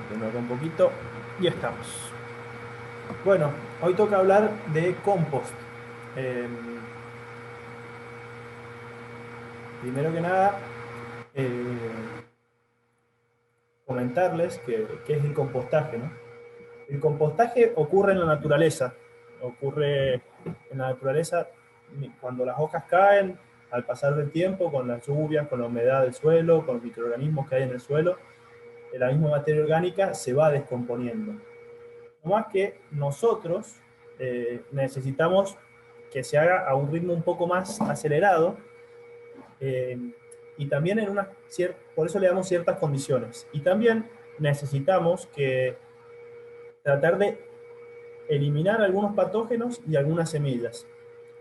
Primero acá un poquito y estamos. Bueno, hoy toca hablar de compost. Eh, Primero que nada, eh, comentarles qué es el compostaje, ¿no? El compostaje ocurre en la naturaleza. Ocurre en la naturaleza cuando las hojas caen, al pasar del tiempo, con las lluvias, con la humedad del suelo, con los microorganismos que hay en el suelo, la misma materia orgánica se va descomponiendo. No más que nosotros necesitamos que se haga a un ritmo un poco más acelerado, eh, y también por eso le damos ciertas condiciones. Y también necesitamos tratar de eliminar algunos patógenos y algunas semillas.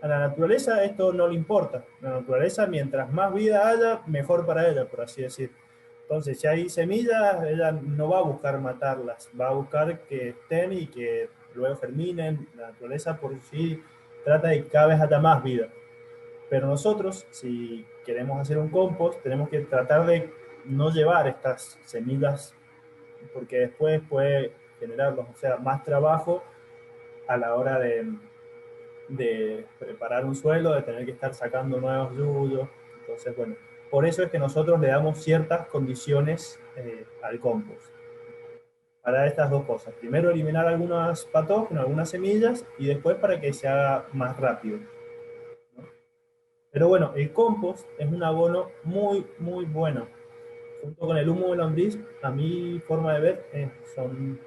A la naturaleza esto no le importa. La naturaleza, mientras más vida haya, mejor para ella, por así decir. Entonces, si hay semillas, ella no va a buscar matarlas, va a buscar que estén y que luego germinen. La naturaleza por sí trata de que cada vez haya más vida. Pero nosotros, si queremos hacer un compost, tenemos que tratar de no llevar estas semillas, porque después puede generarlos, o sea, más trabajo a la hora de preparar un suelo, de tener que estar sacando nuevos yuyos. Entonces, bueno, por eso es que nosotros le damos ciertas condiciones al compost. Para estas dos cosas. Primero eliminar algunos patógenos, algunas semillas, y después para que se haga más rápido. Pero bueno, el compost es un abono muy, muy bueno. Junto con el humo de lombriz, a mi forma de ver, son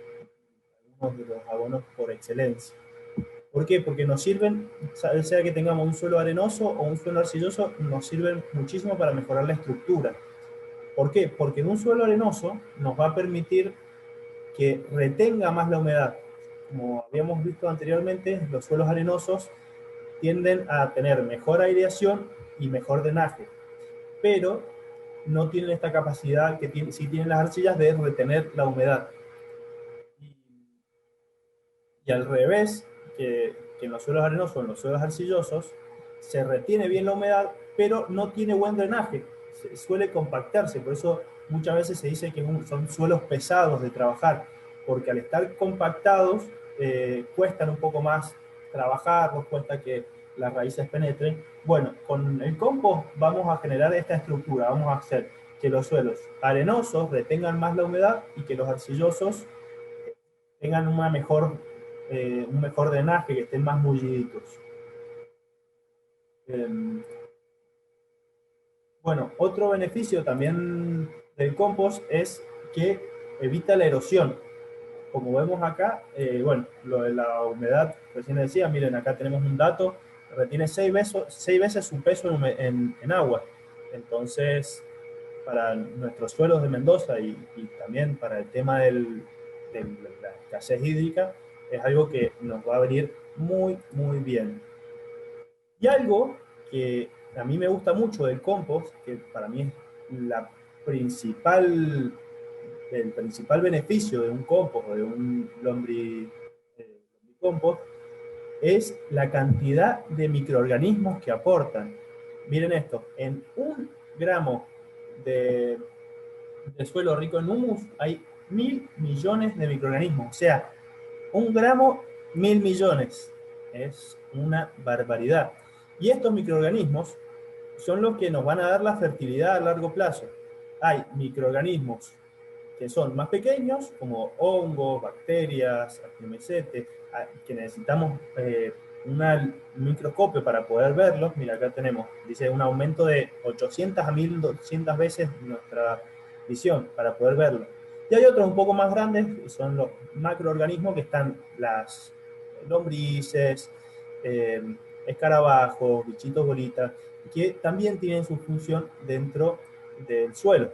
algunos de los abonos por excelencia. ¿Por qué? Porque nos sirven, sea que tengamos un suelo arenoso o un suelo arcilloso, nos sirven muchísimo para mejorar la estructura. ¿Por qué? Porque en un suelo arenoso nos va a permitir que retenga más la humedad. Como habíamos visto anteriormente, los suelos arenosos tienden a tener mejor aireación y mejor drenaje, pero no tienen esta capacidad que sí tienen las arcillas de retener la humedad. Y al revés, que en los suelos arenosos o en los suelos arcillosos, se retiene bien la humedad, pero no tiene buen drenaje, suele compactarse, por eso muchas veces se dice que son suelos pesados de trabajar, porque al estar compactados cuestan un poco más trabajarlos, cuesta que las raíces penetren. Bueno, con el compost vamos a generar esta estructura, vamos a hacer que los suelos arenosos retengan más la humedad y que los arcillosos tengan un mejor drenaje, que estén más mulliditos. Eh, bueno, otro beneficio también del compost es que evita la erosión. Como vemos acá, bueno, lo de la humedad, recién decía, miren, acá tenemos un dato, retiene 6 veces su peso en agua. Entonces, para nuestros suelos de Mendoza y también para el tema de la escasez hídrica, es algo que nos va a venir muy, muy bien. Y algo que a mí me gusta mucho del compost, que para mí es la principal, el principal beneficio de un compost o de un lombricompost, es la cantidad de microorganismos que aportan. Miren esto, en 1 gramo de, de suelo rico en humus hay 1.000 millones de microorganismos. O sea, 1 gramo, 1.000 millones. Es una barbaridad. Y estos microorganismos son los que nos van a dar la fertilidad a largo plazo. Hay microorganismos que son más pequeños, como hongos, bacterias, actinomycetes, que necesitamos un microscopio para poder verlos. Mira, acá tenemos, dice, un aumento de 800 a 1.200 veces nuestra visión para poder verlo. Y hay otros un poco más grandes, que son los macroorganismos, que están las lombrices, eh, escarabajos, bichitos bolitas, que también tienen su función dentro del suelo.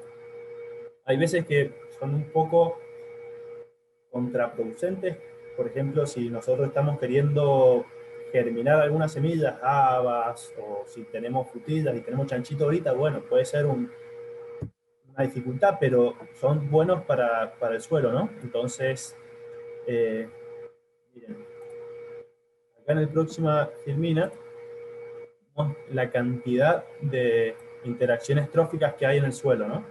Hay veces que son un poco contraproducentes. Por ejemplo, si nosotros estamos queriendo germinar algunas semillas, habas, o si tenemos frutillas y tenemos chanchito ahorita, bueno, puede ser una dificultad, pero son buenos para el suelo, ¿no? Entonces, eh, miren, acá en el próxima Filmina, la cantidad de interacciones tróficas que hay en el suelo, ¿no?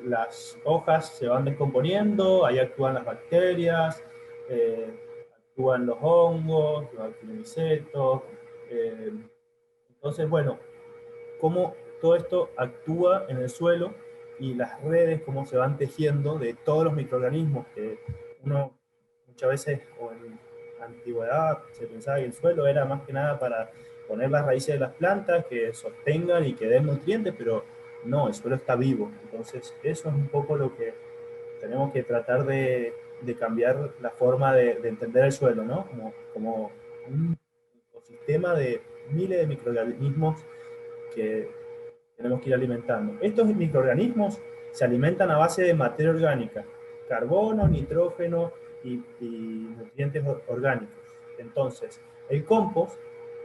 las hojas se van descomponiendo, ahí actúan las bacterias, actúan los hongos, los actinomycetos. Entonces, bueno, cómo todo esto actúa en el suelo y las redes, cómo se van tejiendo de todos los microorganismos que uno muchas veces, o en la antigüedad, se pensaba que el suelo era más que nada para poner las raíces de las plantas, que sostengan y que den nutrientes, pero no, el suelo está vivo. Entonces, eso es un poco lo que tenemos que tratar de cambiar la forma de entender el suelo, ¿no? Como un ecosistema de miles de microorganismos que tenemos que ir alimentando. Estos microorganismos se alimentan a base de materia orgánica, carbono, nitrógeno y nutrientes orgánicos. Entonces, el compost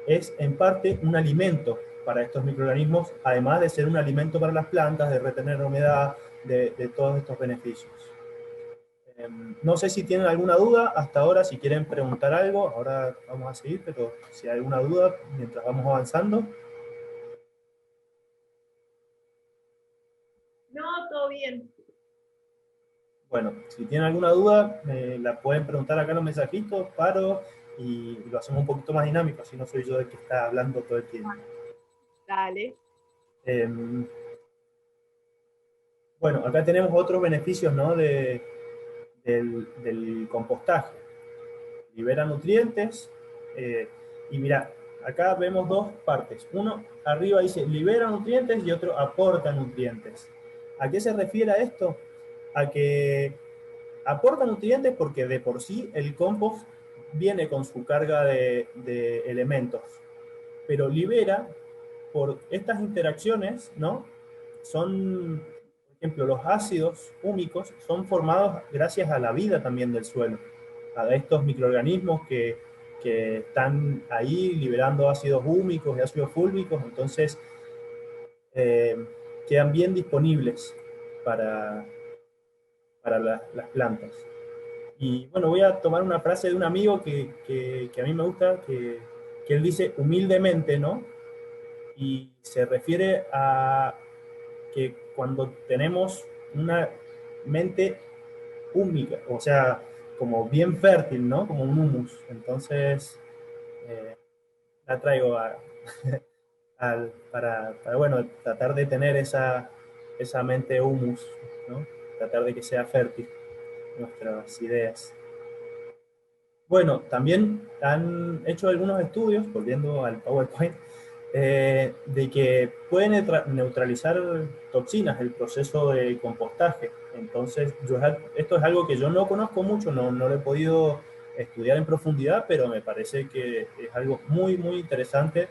es en parte un alimento para estos microorganismos, además de ser un alimento para las plantas, de retener humedad, de todos estos beneficios. No sé si tienen alguna duda hasta ahora, si quieren preguntar algo, ahora vamos a seguir, pero si hay alguna duda mientras vamos avanzando. No, todo bien. Bueno, si tienen alguna duda, la pueden preguntar acá en los mensajitos, paro y lo hacemos un poquito más dinámico, así no soy yo el que está hablando todo el tiempo. Dale. Bueno, acá tenemos otros beneficios, ¿no? Del compostaje. Libera nutrientes, y mira, acá vemos dos partes. Uno arriba dice libera nutrientes y otro aporta nutrientes. ¿A qué se refiere a esto? A que aporta nutrientes porque de por sí el compost viene con su carga de elementos, pero libera por estas interacciones, ¿no? Son, por ejemplo, los ácidos húmicos son formados gracias a la vida también del suelo, a estos microorganismos que están ahí liberando ácidos húmicos y ácidos fúlvicos, entonces quedan bien disponibles para, para las plantas. Y bueno, voy a tomar una frase de un amigo que a mí me gusta, que él dice humildemente, ¿no? Y se refiere a que cuando tenemos una mente húmica, o sea, como bien fértil, ¿no? Como un humus. Entonces, la traigo para, bueno, tratar de tener esa mente humus, ¿no? Tratar de que sea fértil nuestras ideas. Bueno, también han hecho algunos estudios, volviendo al PowerPoint, de que pueden neutralizar toxinas el proceso de compostaje. Entonces, esto es algo que yo no conozco mucho, no lo he podido estudiar en profundidad, pero me parece que es algo muy, muy interesante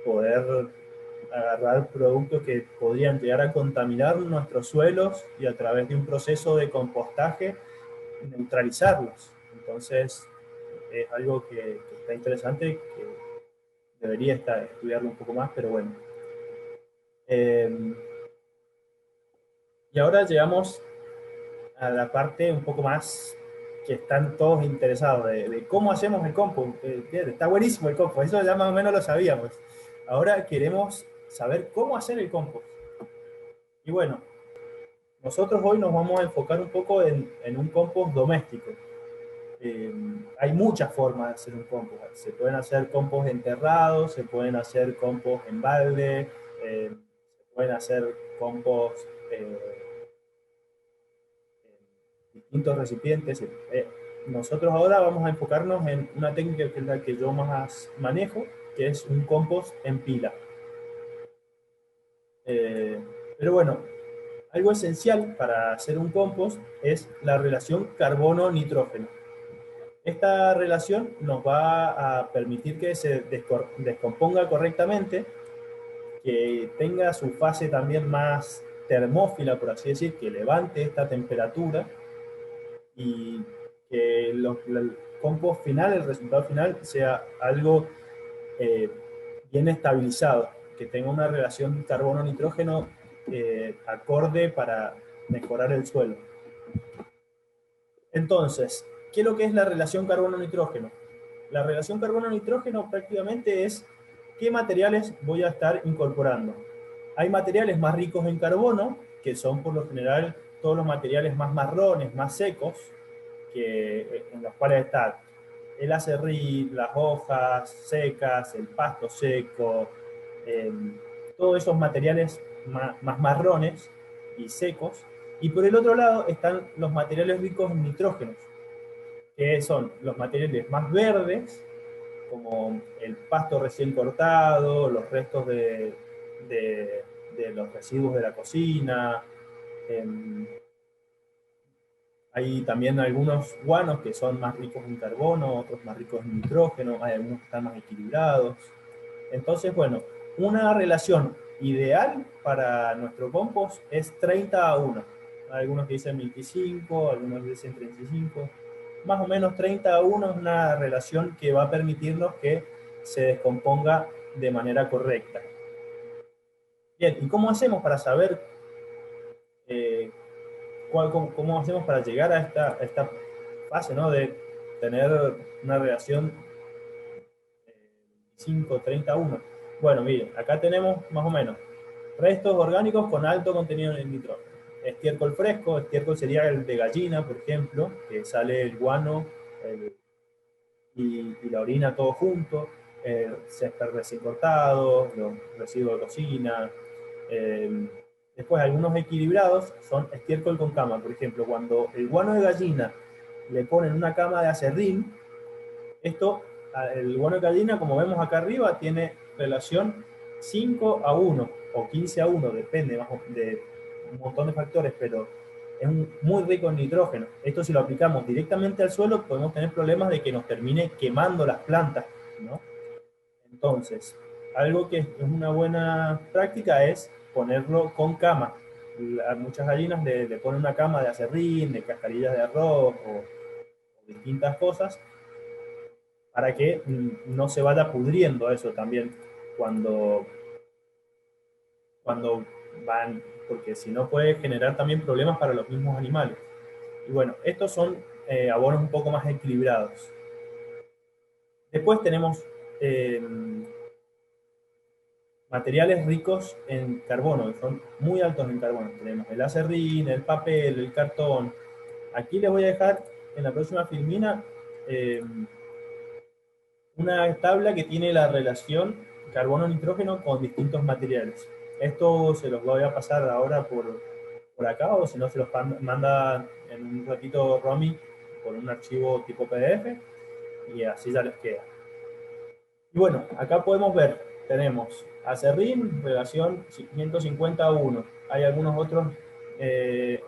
poder agarrar productos que podrían llegar a contaminar nuestros suelos y a través de un proceso de compostaje neutralizarlos. Entonces, es algo que está interesante, que debería estudiarlo un poco más, pero bueno. Y ahora llegamos a la parte un poco más que están todos interesados, de cómo hacemos el compost. Está buenísimo el compost, eso ya más o menos lo sabíamos. Ahora queremos saber cómo hacer el compost. Y bueno, nosotros hoy nos vamos a enfocar un poco en un compost doméstico. Hay muchas formas de hacer un compost. Se pueden hacer compost enterrados, se pueden hacer compost en balde, se pueden hacer compost en distintos recipientes. Nosotros ahora vamos a enfocarnos en una técnica que es la que yo más manejo, que es un compost en pila. Pero bueno, algo esencial para hacer un compost es la relación carbono-nitrógeno. Esta relación nos va a permitir que se descomponga correctamente, que tenga su fase también más termófila, por así decir, que levante esta temperatura y que el compost final, el resultado final, sea algo bien estabilizado, que tenga una relación carbono-nitrógeno acorde para mejorar el suelo. Entonces, ¿qué es lo que es la relación carbono-nitrógeno? La relación carbono-nitrógeno prácticamente es qué materiales voy a estar incorporando. Hay materiales más ricos en carbono que son por lo general todos los materiales más marrones, más secos, en los cuales está el acerrín, las hojas secas, el pasto seco, todos esos materiales más marrones y secos. Y por el otro lado están los materiales ricos en nitrógenos, que son los materiales más verdes, como el pasto recién cortado, los restos de los residuos de la cocina. Hay también algunos guanos que son más ricos en carbono, otros más ricos en nitrógeno, hay algunos que están más equilibrados. Entonces, bueno, una relación ideal para nuestro compost es 30:1. Hay algunos que dicen 25, algunos dicen 35. Más o menos 30:1 es una relación que va a permitirnos que se descomponga de manera correcta. Bien, ¿y cómo hacemos para saber cómo hacemos para llegar a esta fase, ¿no? De tener una relación 25:31? Bueno, miren, acá tenemos más o menos restos orgánicos con alto contenido en nitrógeno. Estiércol fresco, estiércol sería el de gallina, por ejemplo, que sale el guano y la orina todo junto, césped recién cortado, los residuos de cocina. Después, algunos equilibrados son estiércol con cama. Por ejemplo, cuando el guano de gallina le ponen una cama de acerrín, el guano de gallina, como vemos acá arriba, tiene relación 5:1 o 15:1, depende de un montón de factores, pero es muy rico en nitrógeno. Esto, si lo aplicamos directamente al suelo, podemos tener problemas de que nos termine quemando las plantas, ¿no? Entonces, algo que es una buena práctica es ponerlo con cama. Muchas gallinas le ponen una cama de acerrín, de cascarillas de arroz o distintas cosas, para que no se vaya pudriendo eso también cuando van, porque si no puede generar también problemas para los mismos animales. Y bueno, estos son abonos un poco más equilibrados. Después tenemos materiales ricos en carbono, que son muy altos en carbono. Tenemos el acerrín, el papel, el cartón. Aquí les voy a dejar en la próxima filmina una tabla que tiene la relación carbono-nitrógeno con distintos materiales. Esto se los voy a pasar ahora por acá, o si no se los manda en un ratito Romy por un archivo tipo PDF, y así ya les queda. Y bueno, acá podemos ver, tenemos acerrín, relación 150:1. Hay algunos otros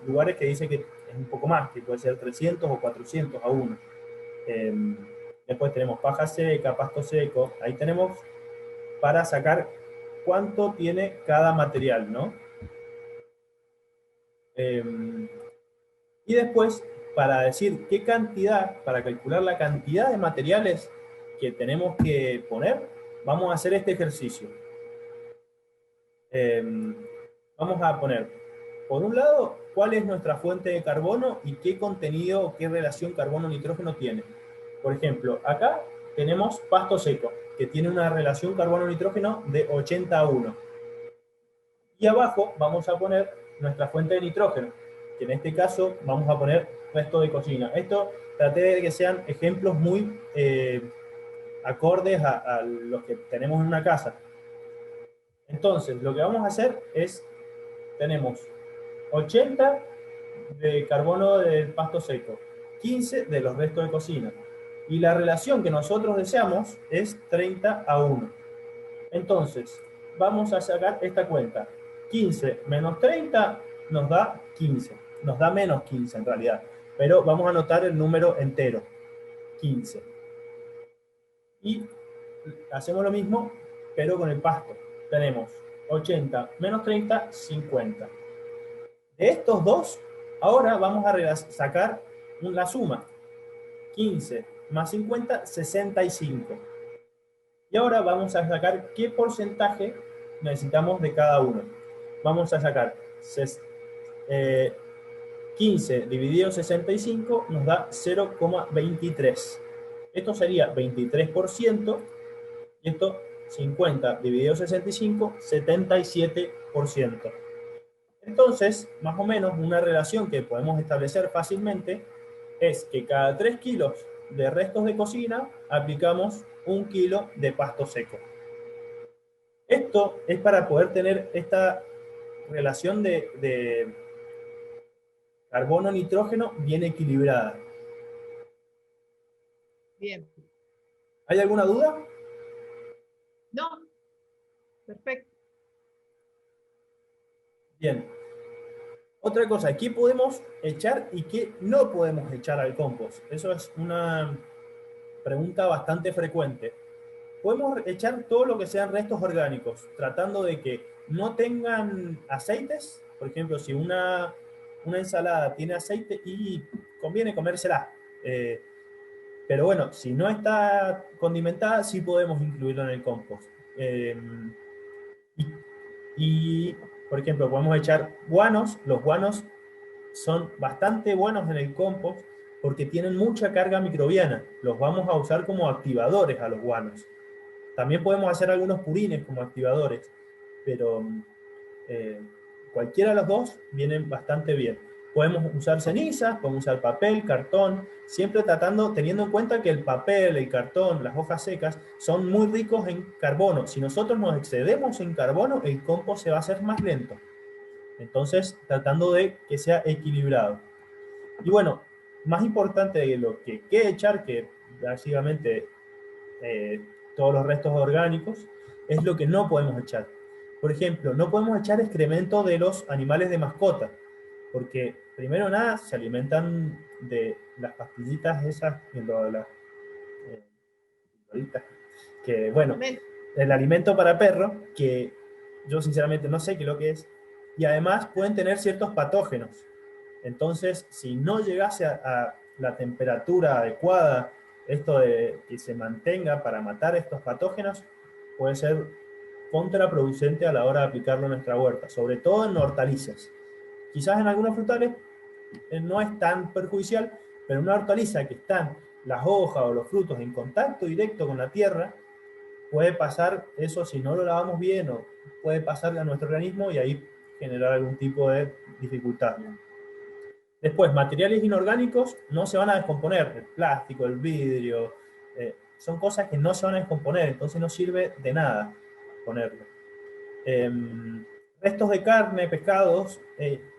lugares que dice que es un poco más, que puede ser 300 o 400:1. Después tenemos paja seca, pasto seco. Ahí tenemos para sacar cuánto tiene cada material, ¿no? Y después, para decir qué cantidad, para calcular la cantidad de materiales que tenemos que poner, vamos a hacer este ejercicio. Vamos a poner, por un lado, cuál es nuestra fuente de carbono y qué contenido o qué relación carbono-nitrógeno tiene. Por ejemplo, acá tenemos pasto seco, que tiene una relación carbono-nitrógeno de 80:1. Y abajo vamos a poner nuestra fuente de nitrógeno, que en este caso vamos a poner resto de cocina. Esto traté de que sean ejemplos muy acordes a los que tenemos en una casa. Entonces, lo que vamos a hacer es, tenemos 80 de carbono del pasto seco, 15 de los restos de cocina. Y la relación que nosotros deseamos es 30:1. Entonces, vamos a sacar esta cuenta. 15 menos 30 nos da 15. Nos da menos 15 en realidad. Pero vamos a anotar el número entero. 15. Y hacemos lo mismo, pero con el pasto. Tenemos 80 menos 30, 50. De estos dos, ahora vamos a sacar la suma. 15 más 50, 65. Y ahora vamos a sacar qué porcentaje necesitamos de cada uno. Vamos a sacar 15 dividido 65 nos da 0,23. Esto sería 23%, y esto 50 dividido 65, 77%. Entonces, más o menos, una relación que podemos establecer fácilmente es que cada 3 kilos de restos de cocina aplicamos 1 kilo de pasto seco. Esto es para poder tener esta relación de carbono-nitrógeno bien equilibrada. Bien. ¿Hay alguna duda? No. Perfecto. Bien. Otra cosa, ¿qué podemos echar y qué no podemos echar al compost? Eso es una pregunta bastante frecuente. Podemos echar todo lo que sean restos orgánicos, tratando de que no tengan aceites. Por ejemplo, si una ensalada tiene aceite y conviene comérsela. Pero bueno, si no está condimentada, sí podemos incluirlo en el compost. Y, y, por ejemplo, podemos echar guanos. Los guanos son bastante buenos en el compost porque tienen mucha carga microbiana. Los vamos a usar como activadores a los guanos. También podemos hacer algunos purines como activadores, pero cualquiera de los dos vienen bastante bien. Podemos usar cenizas, podemos usar papel, cartón, siempre teniendo en cuenta que el papel, el cartón, las hojas secas son muy ricos en carbono. Si nosotros nos excedemos en carbono, el compost se va a hacer más lento. Entonces, tratando de que sea equilibrado. Y bueno, más importante de lo que echar, que básicamente todos los restos orgánicos, es lo que no podemos echar. Por ejemplo, no podemos echar excremento de los animales de mascota, porque primero nada se alimentan de las pastillitas esas, que bueno, el alimento para perros, que yo sinceramente no sé qué es lo que es, y además pueden tener ciertos patógenos. Entonces, si no llegase a la temperatura adecuada, esto de que se mantenga para matar estos patógenos, puede ser contraproducente a la hora de aplicarlo en nuestra huerta, sobre todo en hortalizas. Quizás en algunos frutales no es tan perjudicial, pero en una hortaliza que están las hojas o los frutos en contacto directo con la tierra, puede pasar eso si no lo lavamos bien, o puede pasar a nuestro organismo y ahí generar algún tipo de dificultad. Después, materiales inorgánicos no se van a descomponer, el plástico, el vidrio, son cosas que no se van a descomponer, entonces no sirve de nada ponerlo. Restos de carne, pescados,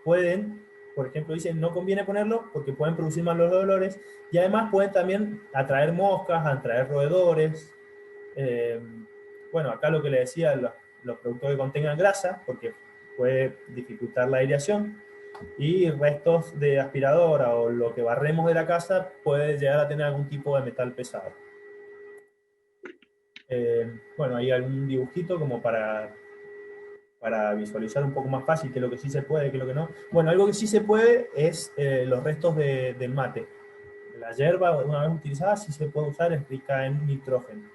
pueden, por ejemplo, dicen no conviene ponerlo porque pueden producir malos olores y además pueden también atraer moscas, atraer roedores. Bueno, acá lo que le decía, los productos que contengan grasa, porque puede dificultar la aireación, y restos de aspiradora o lo que barremos de la casa puede llegar a tener algún tipo de metal pesado. Bueno, hay algún dibujito como para visualizar un poco más fácil qué es lo que sí se puede, qué es lo que no. Bueno, algo que sí se puede es los restos del mate. La hierba, una vez utilizada, sí se puede usar, es rica en nitrógeno.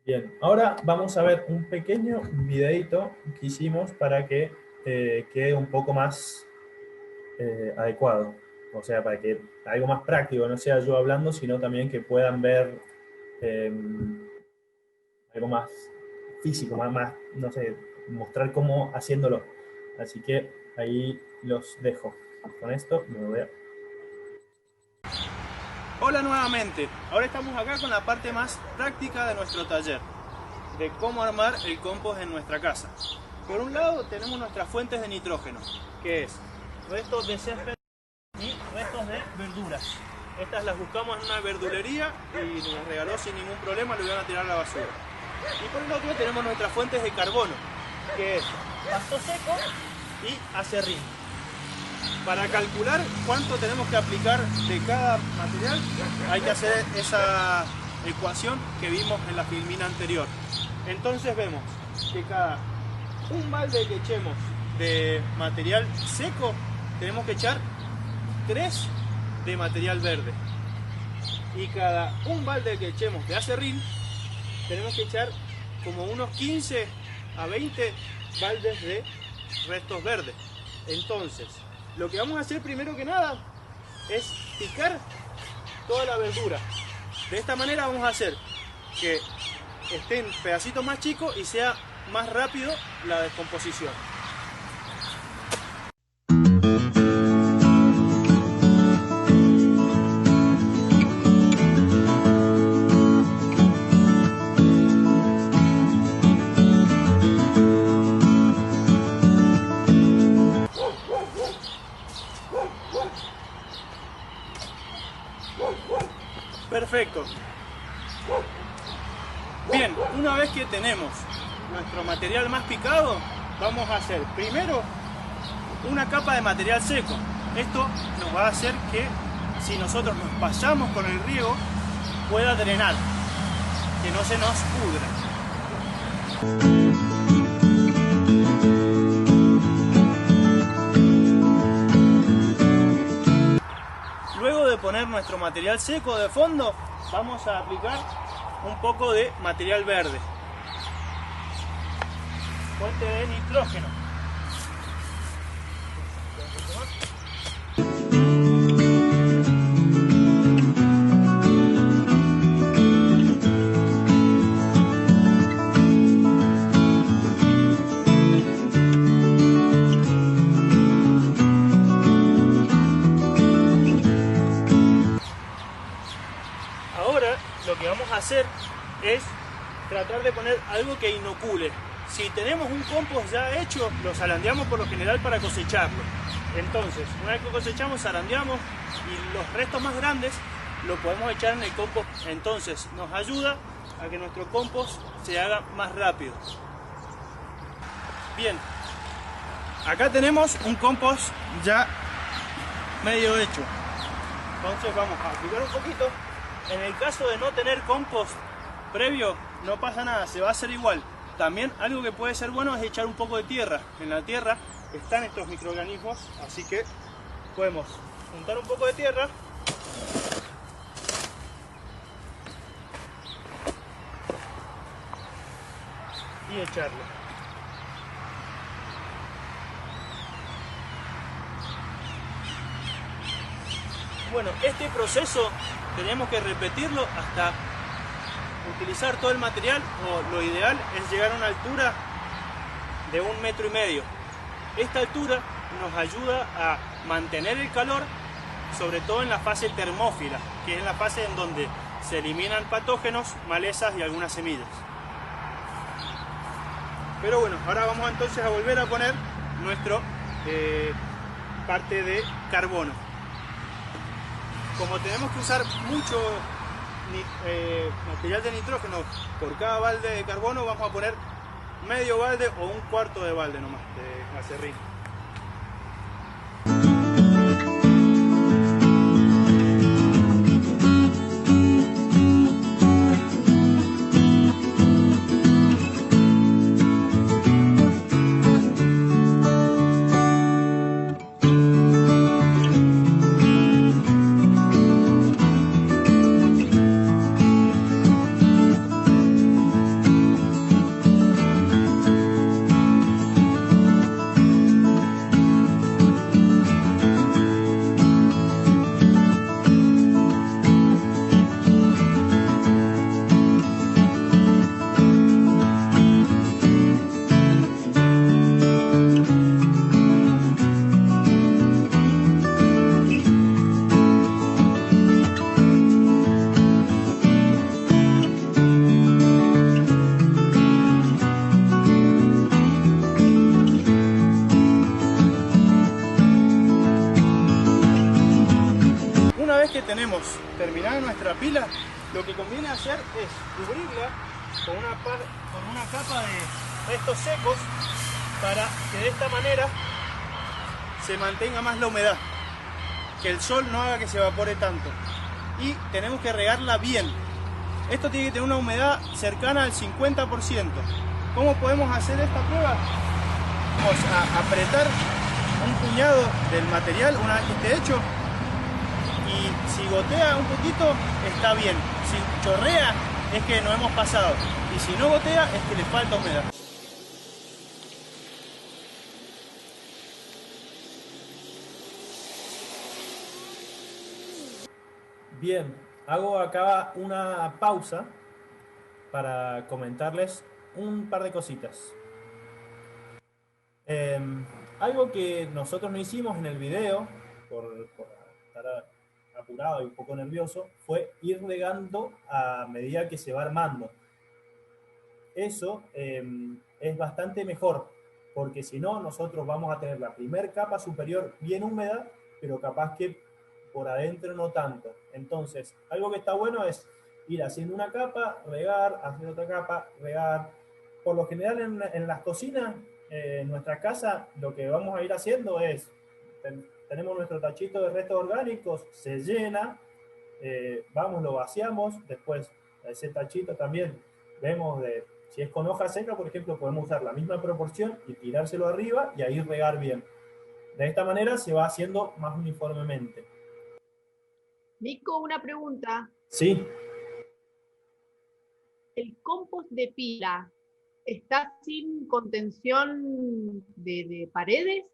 Bien, ahora vamos a ver un pequeño videito que hicimos para que quede un poco más adecuado. O sea, para que algo más práctico, no sea yo hablando, sino también que puedan ver algo más físico, más, no sé, mostrar cómo haciéndolo. Así que ahí los dejo. Con esto me voy a... Hola nuevamente, ahora estamos acá con la parte más práctica de nuestro taller, de cómo armar el compost en nuestra casa. Por un lado tenemos nuestras fuentes de nitrógeno, que es restos de césped y restos de verduras. Estas las buscamos en una verdulería y nos las regaló sin ningún problema, lo iban a tirar a la basura. Y por el otro tenemos nuestras fuentes de carbono, que es pasto seco y acerrín. Para calcular cuánto tenemos que aplicar de cada material, hay que hacer esa ecuación que vimos en la filmina anterior. Entonces vemos que cada un balde que echemos de material seco, tenemos que echar 3 de material verde. Y cada un balde que echemos de acerrín, tenemos que echar como unos 15 a 20 baldes de restos verdes. Entonces, lo que vamos a hacer primero que nada es picar toda la verdura. De esta manera vamos a hacer que estén pedacitos más chicos y sea más rápido la descomposición. Perfecto. Bien, una vez que tenemos nuestro material más picado, vamos a hacer primero una capa de material seco. Esto nos va a hacer que si nosotros nos pasamos con el riego pueda drenar, que no se nos pudra. Luego de poner nuestro material seco de fondo, vamos a aplicar un poco de material verde, fuente de nitrógeno. Ahora lo que vamos a hacer es tratar de poner algo que inocule. Si tenemos un compost ya hecho, lo zarandeamos por lo general para cosecharlo. Entonces, una vez que cosechamos, zarandeamos y los restos más grandes lo podemos echar en el compost. Entonces, nos ayuda a que nuestro compost se haga más rápido. Bien, acá tenemos un compost ya medio hecho. Entonces vamos a aplicar un poquito. En el caso de no tener compost previo, no pasa nada, se va a hacer igual. También algo que puede ser bueno es echar un poco de tierra. En la tierra están estos microorganismos, así que podemos juntar un poco de tierra y echarlo. Bueno, este proceso tenemos que repetirlo hasta utilizar todo el material, o lo ideal es llegar a una altura de 1,5 metros. Esta altura nos ayuda a mantener el calor, sobre todo en la fase termófila, que es la fase en donde se eliminan patógenos, malezas y algunas semillas. Pero bueno, ahora vamos entonces a volver a poner nuestro parte de carbono. Como tenemos que usar mucho material de nitrógeno por cada balde de carbono, vamos a poner medio balde o 1/4 de balde nomás de acerrín. Que tenemos terminada nuestra pila, lo que conviene hacer es cubrirla con una capa de restos secos para que de esta manera se mantenga más la humedad, que el sol no haga que se evapore tanto, y tenemos que regarla bien. Esto tiene que tener una humedad cercana al 50%. ¿Cómo podemos hacer esta prueba? Vamos a apretar un puñado del material una vez que esté hecho. Y si gotea un poquito, está bien. Si chorrea, es que nos hemos pasado. Y si no gotea, es que le falta humedad. Bien, hago acá una pausa para comentarles un par de cositas. Algo que nosotros no hicimos en el video, por estar apurado y un poco nervioso, fue ir regando a medida que se va armando. Eso es bastante mejor, porque si no, nosotros vamos a tener la primera capa superior bien húmeda, pero capaz que por adentro no tanto. Entonces, algo que está bueno es ir haciendo una capa, regar, hacer otra capa, regar. Por lo general en las cocinas, en nuestra casa, lo que vamos a ir haciendo es, tenemos nuestro tachito de restos orgánicos, se llena, vamos, lo vaciamos, después ese tachito también vemos de, si es con hoja seca, por ejemplo, podemos usar la misma proporción y tirárselo arriba y ahí regar bien. De esta manera se va haciendo más uniformemente. Nico, una pregunta. Sí. ¿El compost de pila está sin contención de paredes?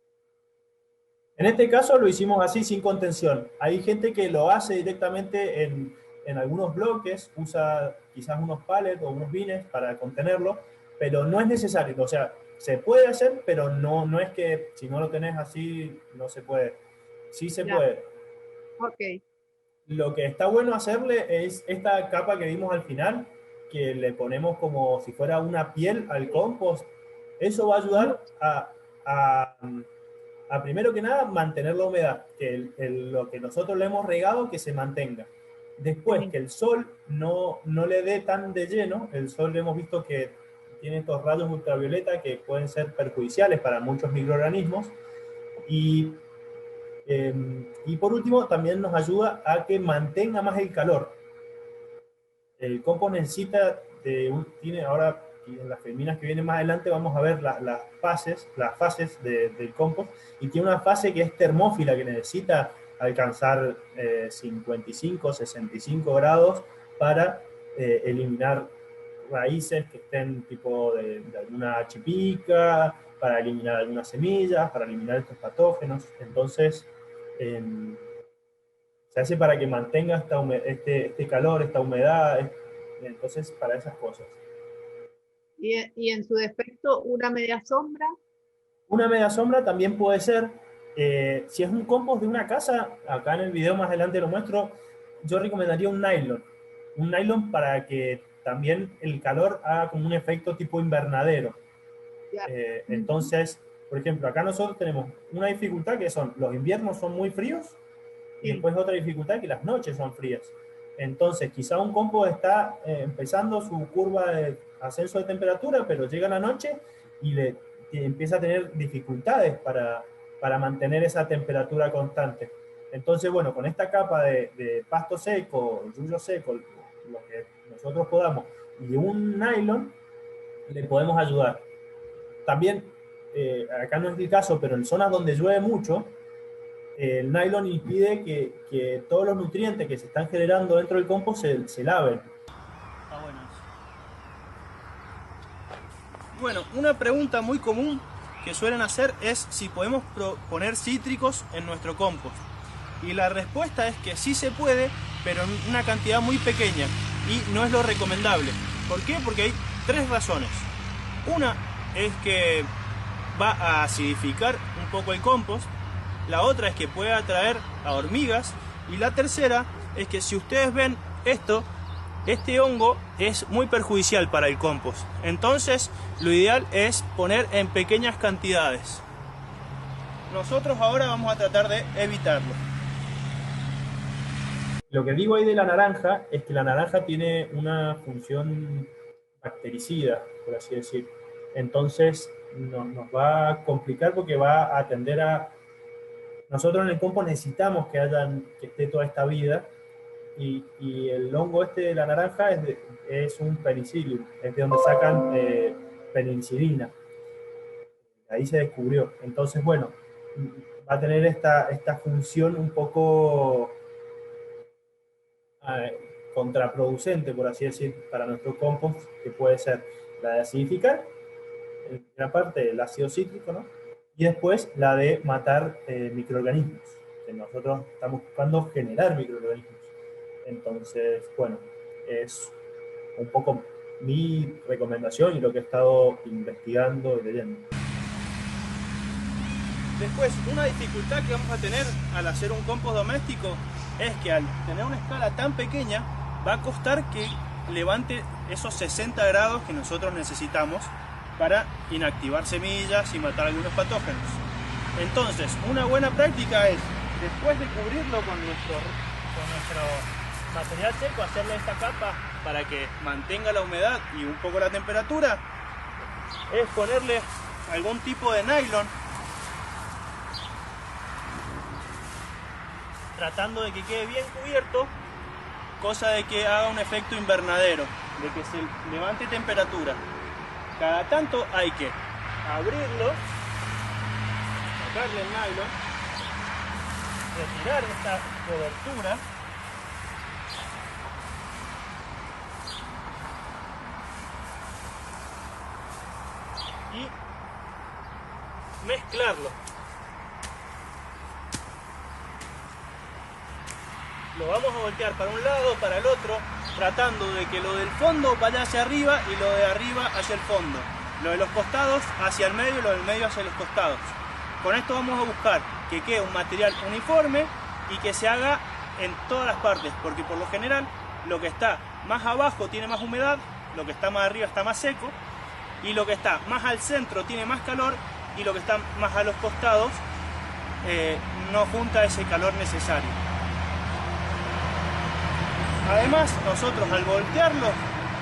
En este caso lo hicimos así, sin contención. Hay gente que lo hace directamente en algunos bloques, usa quizás unos pallets o unos bines para contenerlo, pero no es necesario. O sea, se puede hacer, pero no es que si no lo tenés así, no se puede. Sí se puede. Ok. Lo que está bueno hacerle es esta capa que vimos al final, que le ponemos como si fuera una piel al compost. Eso va a ayudar a primero que nada, mantener la humedad, que lo que nosotros le hemos regado, que se mantenga. Después, que el sol no le dé tan de lleno. El sol hemos visto que tiene estos rayos ultravioleta que pueden ser perjudiciales para muchos microorganismos. Y por último, también nos ayuda a que mantenga más el calor. El compost necesita tiene ahora, y en las feminas que vienen más adelante vamos a ver las fases del compost, y tiene una fase que es termófila, que necesita alcanzar 55, 65 grados para eliminar raíces que estén tipo de alguna chipica, para eliminar algunas semillas, para eliminar estos patógenos. Entonces, se hace para que mantenga este calor, esta humedad, entonces para esas cosas. Y en su defecto, una media sombra. Una media sombra también puede ser, si es un compost de una casa, acá en el video más adelante lo muestro, yo recomendaría un nylon. Un nylon para que también el calor haga como un efecto tipo invernadero. Entonces, por ejemplo, acá nosotros tenemos una dificultad que son, los inviernos son muy fríos, y después otra dificultad que las noches son frías. Entonces, quizá un compost está empezando su curva de ascenso de temperatura, pero llega la noche y empieza a tener dificultades para mantener esa temperatura constante. Entonces, bueno, con esta capa de pasto seco, yuyo seco, lo que nosotros podamos, y un nylon, le podemos ayudar. También, acá no es el caso, pero en zonas donde llueve mucho, el nylon impide que todos los nutrientes que se están generando dentro del compost se laven. Ah, bueno, una pregunta muy común que suelen hacer es si podemos poner cítricos en nuestro compost. Y la respuesta es que sí se puede, pero en una cantidad muy pequeña y no es lo recomendable. ¿Por qué? Porque hay tres razones. Una es que va a acidificar un poco el compost. La otra es que puede atraer a hormigas. Y la tercera es que si ustedes ven esto, este hongo es muy perjudicial para el compost. Entonces, lo ideal es poner en pequeñas cantidades. Nosotros ahora vamos a tratar de evitarlo. Lo que digo ahí de la naranja es que la naranja tiene una función bactericida, por así decir. Entonces, nos va a complicar porque va a tender a... Nosotros en el compost necesitamos que esté toda esta vida, y el hongo este de la naranja es un penicillium, es de donde sacan penicilina. Ahí se descubrió. Entonces, bueno, va a tener esta función un poco contraproducente, por así decir, para nuestro compost, que puede ser la de acidificar, en gran parte el ácido cítrico, ¿no? Y después la de matar microorganismos, que nosotros estamos buscando generar microorganismos. Entonces, bueno, es un poco mi recomendación y lo que he estado investigando y leyendo. Después, una dificultad que vamos a tener al hacer un compost doméstico es que al tener una escala tan pequeña va a costar que levante esos 60 grados que nosotros necesitamos para inactivar semillas y matar algunos patógenos. Entonces, una buena práctica es, después de cubrirlo con nuestro material seco, hacerle esta capa para que mantenga la humedad y un poco la temperatura, es ponerle algún tipo de nylon, tratando de que quede bien cubierto, cosa de que haga un efecto invernadero, de que se levante temperatura. Cada tanto hay que abrirlo, sacarle el nylon, retirar esta cobertura y mezclarlo. Lo vamos a voltear para un lado, para el otro, tratando de que lo del fondo vaya hacia arriba y lo de arriba hacia el fondo. Lo de los costados hacia el medio y lo del medio hacia los costados. Con esto vamos a buscar que quede un material uniforme y que se haga en todas las partes, porque por lo general lo que está más abajo tiene más humedad, lo que está más arriba está más seco, y lo que está más al centro tiene más calor, y lo que está más a los costados no junta ese calor necesario. Además, nosotros al voltearlo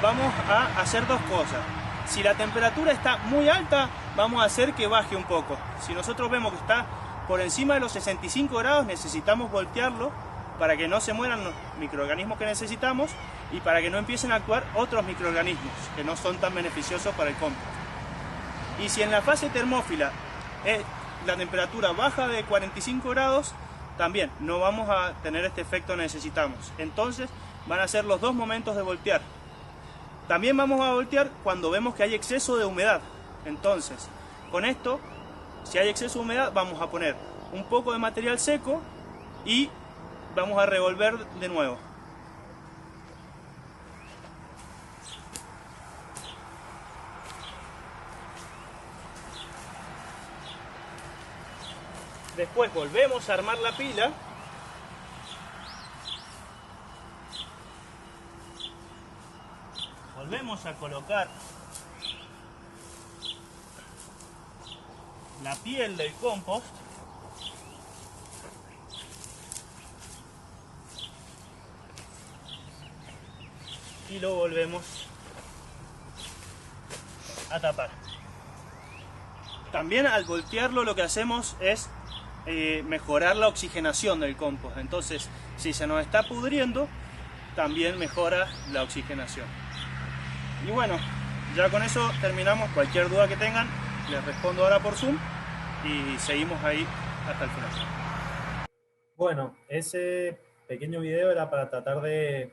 vamos a hacer dos cosas. Si la temperatura está muy alta, vamos a hacer que baje un poco. Si nosotros vemos que está por encima de los 65 grados, necesitamos voltearlo para que no se mueran los microorganismos que necesitamos y para que no empiecen a actuar otros microorganismos que no son tan beneficiosos para el compost. Y si en la fase termófila la temperatura baja de 45 grados, también no vamos a tener este efecto que necesitamos. Entonces van a ser los dos momentos de voltear. También vamos a voltear cuando vemos que hay exceso de humedad. Entonces, con esto, si hay exceso de humedad, vamos a poner un poco de material seco y vamos a revolver de nuevo. Después volvemos a armar la pila. Volvemos a colocar la piel del compost. Y lo volvemos a tapar. También al voltearlo lo que hacemos es mejorar la oxigenación del compost. Entonces, si se nos está pudriendo, también mejora la oxigenación. Y bueno, ya con eso terminamos. Cualquier duda que tengan, les respondo ahora por Zoom y seguimos ahí hasta el final. Bueno, ese pequeño video era para tratar de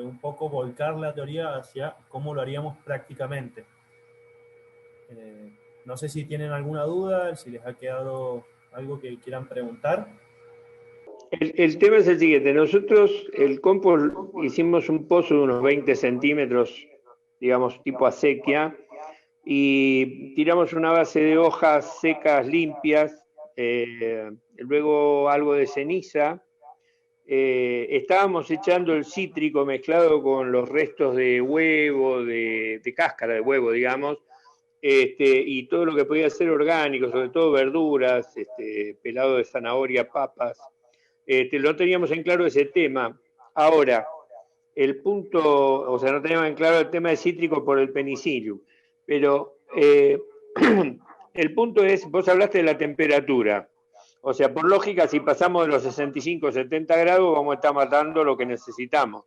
un poco volcar la teoría hacia cómo lo haríamos prácticamente. No sé si tienen alguna duda, si les ha quedado algo que quieran preguntar. El tema es el siguiente. Nosotros el compost hicimos un pozo de unos 20 centímetros, digamos tipo acequia, y tiramos una base de hojas secas limpias, luego algo de ceniza. Estábamos echando el cítrico mezclado con los restos de huevo, de cáscara de huevo, digamos, y todo lo que podía ser orgánico, sobre todo verduras, pelado de zanahoria, papas. No teníamos en claro ese tema. Ahora, el punto, o sea, no teníamos en claro el tema de cítrico por el penicillium, pero el punto es, vos hablaste de la temperatura. O sea, por lógica, si pasamos de los 65 70 grados, vamos a estar matando lo que necesitamos.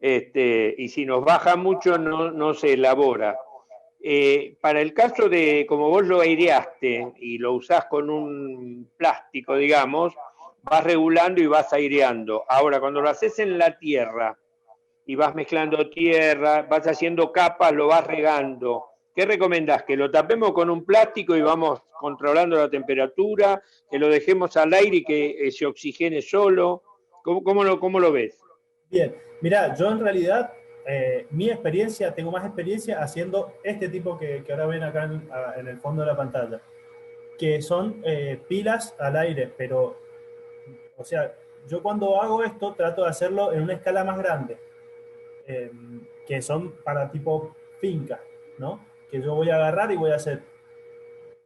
Y si nos baja mucho, no se elabora. Para el caso de, como vos lo aireaste y lo usás con un plástico, digamos, vas regulando y vas aireando. Ahora, cuando lo haces en la tierra y vas mezclando tierra, vas haciendo capas, lo vas regando, ¿qué recomendás? ¿Que lo tapemos con un plástico y vamos controlando la temperatura? ¿Que lo dejemos al aire y que se oxigene solo? ¿Cómo lo ves? Bien, mirá, yo en realidad mi experiencia, tengo más experiencia haciendo este tipo que ahora ven acá en el fondo de la pantalla, que son pilas al aire, pero, o sea, yo cuando hago esto trato de hacerlo en una escala más grande, que son para tipo finca, ¿no? Que yo voy a agarrar y voy a hacer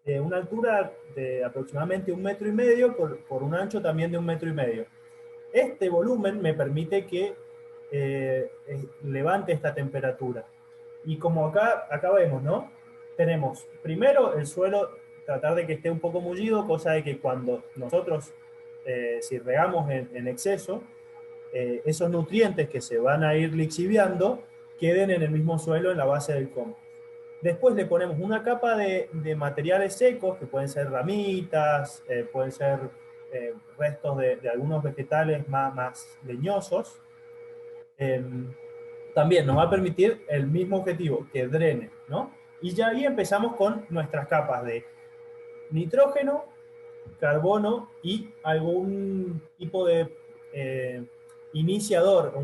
de una altura de aproximadamente 1,5 metros por un ancho también de 1,5 metros. Este volumen me permite que levante esta temperatura. Y como acá vemos, ¿no? Tenemos primero el suelo, tratar de que esté un poco mullido, cosa de que cuando nosotros, si regamos en exceso, esos nutrientes que se van a ir lixiviando queden en el mismo suelo en la base del compost. Después le ponemos una capa de materiales secos, que pueden ser ramitas, pueden ser restos de algunos vegetales más leñosos. También nos va a permitir el mismo objetivo, que drene, ¿no? Y ya ahí empezamos con nuestras capas de nitrógeno, carbono y algún tipo de iniciador,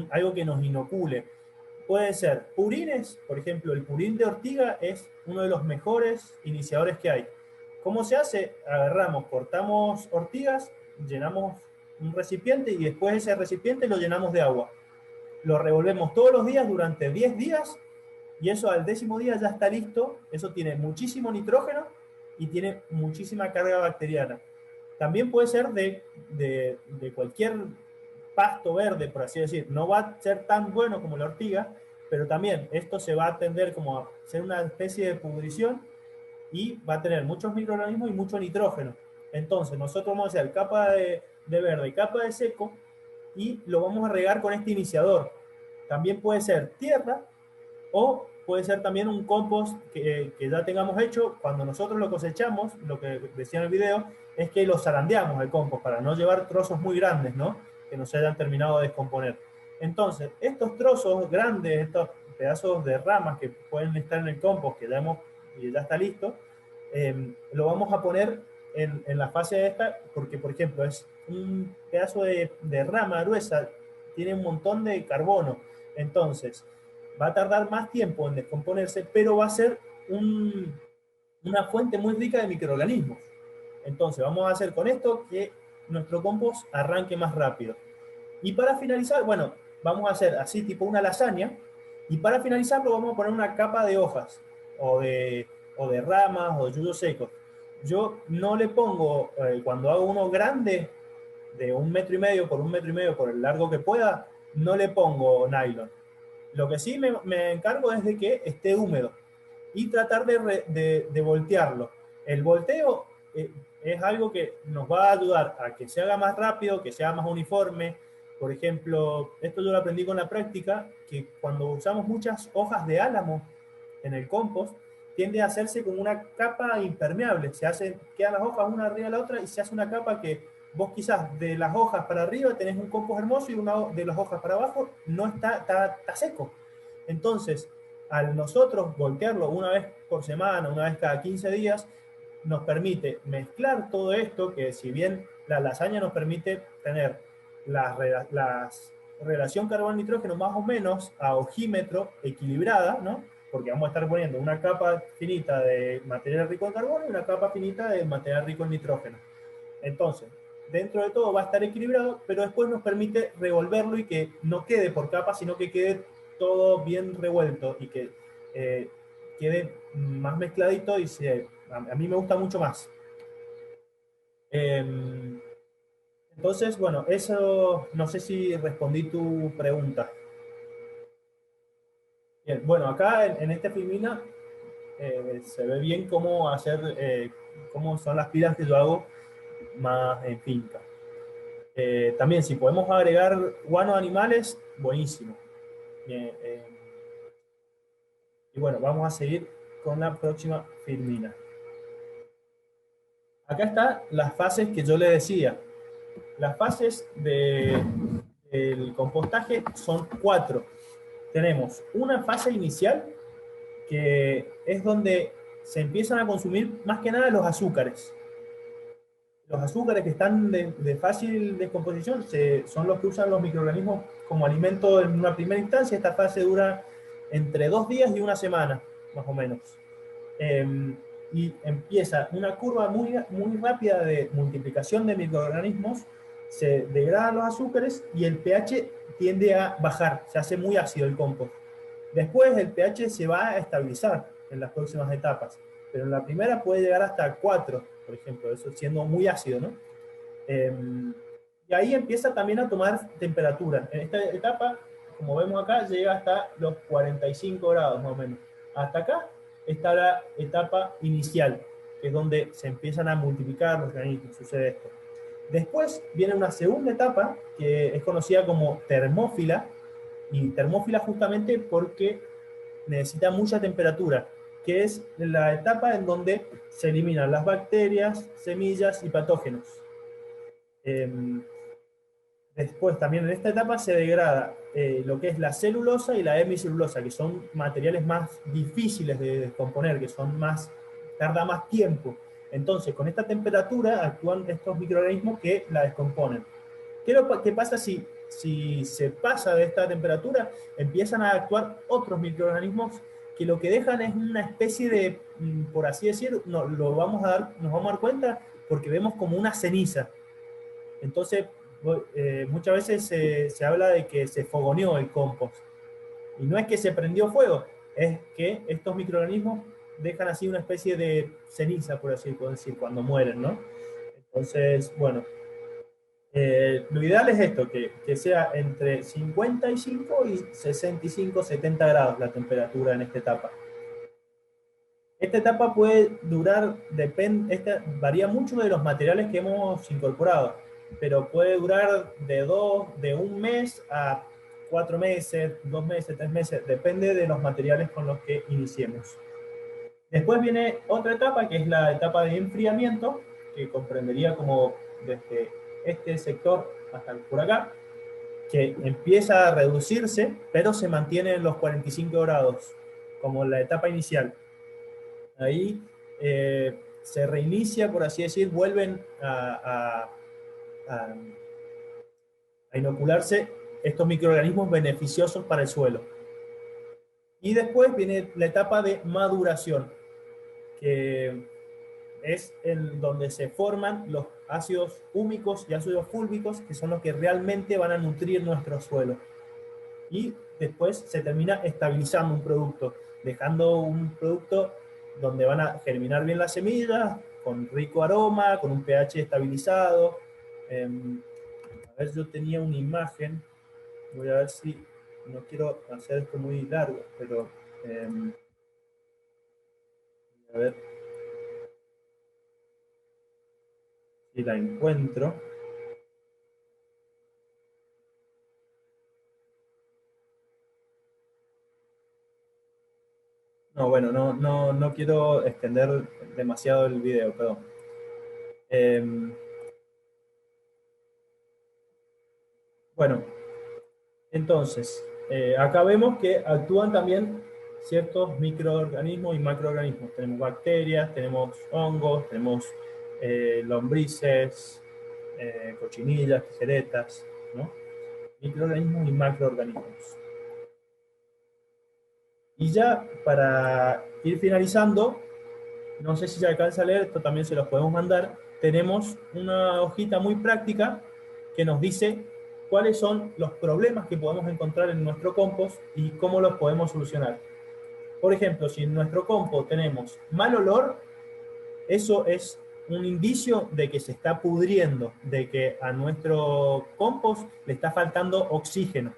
algo que nos inocule. Puede ser purines, por ejemplo, el purín de ortiga es uno de los mejores iniciadores que hay. ¿Cómo se hace? Agarramos, cortamos ortigas, llenamos un recipiente y después ese recipiente lo llenamos de agua. Lo revolvemos todos los días durante 10 días y eso al 10º día ya está listo. Eso tiene muchísimo nitrógeno y tiene muchísima carga bacteriana. También puede ser de cualquier pasto verde, por así decir. No va a ser tan bueno como la ortiga, pero también esto se va a tender como a ser una especie de pudrición y va a tener muchos microorganismos y mucho nitrógeno. Entonces nosotros vamos a hacer capa de verde y capa de seco y lo vamos a regar con este iniciador. También puede ser tierra o puede ser también un compost que ya tengamos hecho. Cuando nosotros lo cosechamos, lo que decía en el video, es que lo zarandeamos el compost para no llevar trozos muy grandes, ¿no? Que no se hayan terminado de descomponer. Entonces, estos trozos grandes, estos pedazos de ramas que pueden estar en el compost, que ya está listo, lo vamos a poner en la fase esta, porque, por ejemplo, es un pedazo de rama gruesa, tiene un montón de carbono, entonces va a tardar más tiempo en descomponerse, pero va a ser una fuente muy rica de microorganismos. Entonces vamos a hacer con esto que nuestro compost arranque más rápido. Y para finalizar, bueno, vamos a hacer así tipo una lasaña, y para finalizarlo vamos a poner una capa de hojas, o de ramas, o de yuyos secos. Yo no le pongo, cuando hago uno grande, de 1,5 metros por 1,5 metros, por el largo que pueda, no le pongo nylon. Lo que sí me encargo es de que esté húmedo y tratar de voltearlo. El volteo es algo que nos va a ayudar a que se haga más rápido, que sea más uniforme. Por ejemplo, esto yo lo aprendí con la práctica, que cuando usamos muchas hojas de álamo en el compost, tiende a hacerse como una capa impermeable. Quedan las hojas una arriba de la otra y se hace una capa que vos quizás de las hojas para arriba tenés un compost hermoso y una de las hojas para abajo no está seco. Entonces, al nosotros voltearlo una vez por semana, una vez cada 15 días, nos permite mezclar todo esto, que si bien la lasaña nos permite tener la relación carbono-nitrógeno más o menos a ojímetro equilibrada, ¿no? Porque vamos a estar poniendo una capa finita de material rico en carbono y una capa finita de material rico en nitrógeno. Entonces, dentro de todo va a estar equilibrado, pero después nos permite revolverlo y que no quede por capas, sino que quede todo bien revuelto y que quede más mezcladito y a mí me gusta mucho más. Entonces, bueno, eso no sé si respondí tu pregunta. Bien, bueno, acá en esta filmina se ve bien cómo cómo son las pilas que yo hago más en finca. También si podemos agregar guano de animales, buenísimo. Y bueno, vamos a seguir con la próxima filmina. Acá están las fases que yo le decía. Las fases del compostaje son 4. Tenemos una fase inicial, que es donde se empiezan a consumir más que nada los azúcares. los azúcares que están de fácil descomposición son los que usan los microorganismos como alimento en una primera instancia. Esta fase dura entre 2 días y 1 semana, más o menos. Y empieza una curva muy rápida de multiplicación de microorganismos, se degradan los azúcares y el pH tiende a bajar, se hace muy ácido el compost. Después el pH se va a estabilizar en las próximas etapas, pero en la primera puede llegar hasta 4, por ejemplo, eso siendo muy ácido, ¿no? Y ahí empieza también a tomar temperatura. En esta etapa, como vemos acá, llega hasta los 45 grados más o menos. Hasta acá está la etapa inicial, que es donde se empiezan a multiplicar los organismos, sucede esto. Después viene una segunda etapa, que es conocida como termófila, y termófila justamente porque necesita mucha temperatura, que es la etapa en donde se eliminan las bacterias, semillas y patógenos. Después también en esta etapa se degrada lo que es la celulosa y la hemicelulosa, que son materiales más difíciles de descomponer, que tarda más tiempo. Entonces, con esta temperatura actúan estos microorganismos que la descomponen. ¿Qué pasa si se pasa de esta temperatura? Empiezan a actuar otros microorganismos que lo que dejan es una especie de, por así decir, nos vamos a dar cuenta porque vemos como una ceniza. Entonces, muchas veces se habla de que se fogoneó el compost. Y no es que se prendió fuego, es que estos microorganismos dejan así una especie de ceniza, por así decir, cuando mueren, ¿no? Entonces, bueno, lo ideal es esto, que sea entre 55 y 65, 70 grados la temperatura en esta etapa. Esta etapa puede durar, varía mucho de los materiales que hemos incorporado, pero puede durar de 1 mes a 4 meses, 2 meses, 3 meses, depende de los materiales con los que iniciemos. Después viene otra etapa, que es la etapa de enfriamiento, que comprendería como desde este sector hasta por acá, que empieza a reducirse, pero se mantiene en los 45 grados, como la etapa inicial. Ahí se reinicia, por así decir, vuelven a inocularse estos microorganismos beneficiosos para el suelo. Y después viene la etapa de maduración, que es en donde se forman los ácidos húmicos y ácidos fúlvicos, que son los que realmente van a nutrir nuestro suelo. Y después se termina estabilizando un producto, dejando un producto donde van a germinar bien las semillas, con rico aroma, con un pH estabilizado. A ver, yo tenía una imagen, voy a ver si, no quiero hacer esto muy largo, pero a ver si la encuentro. No, bueno, no quiero extender demasiado el video, perdón. Bueno, entonces, acá vemos que actúan también ciertos microorganismos y macroorganismos. Tenemos bacterias, tenemos hongos, tenemos lombrices, cochinillas, tijeretas, ¿no? Microorganismos y macroorganismos. Y ya para ir finalizando, no sé si se alcanza a leer, esto también se los podemos mandar, tenemos una hojita muy práctica que nos dice cuáles son los problemas que podemos encontrar en nuestro compost y cómo los podemos solucionar. Por ejemplo, si en nuestro compost tenemos mal olor, eso es un indicio de que se está pudriendo, de que a nuestro compost le está faltando oxígeno.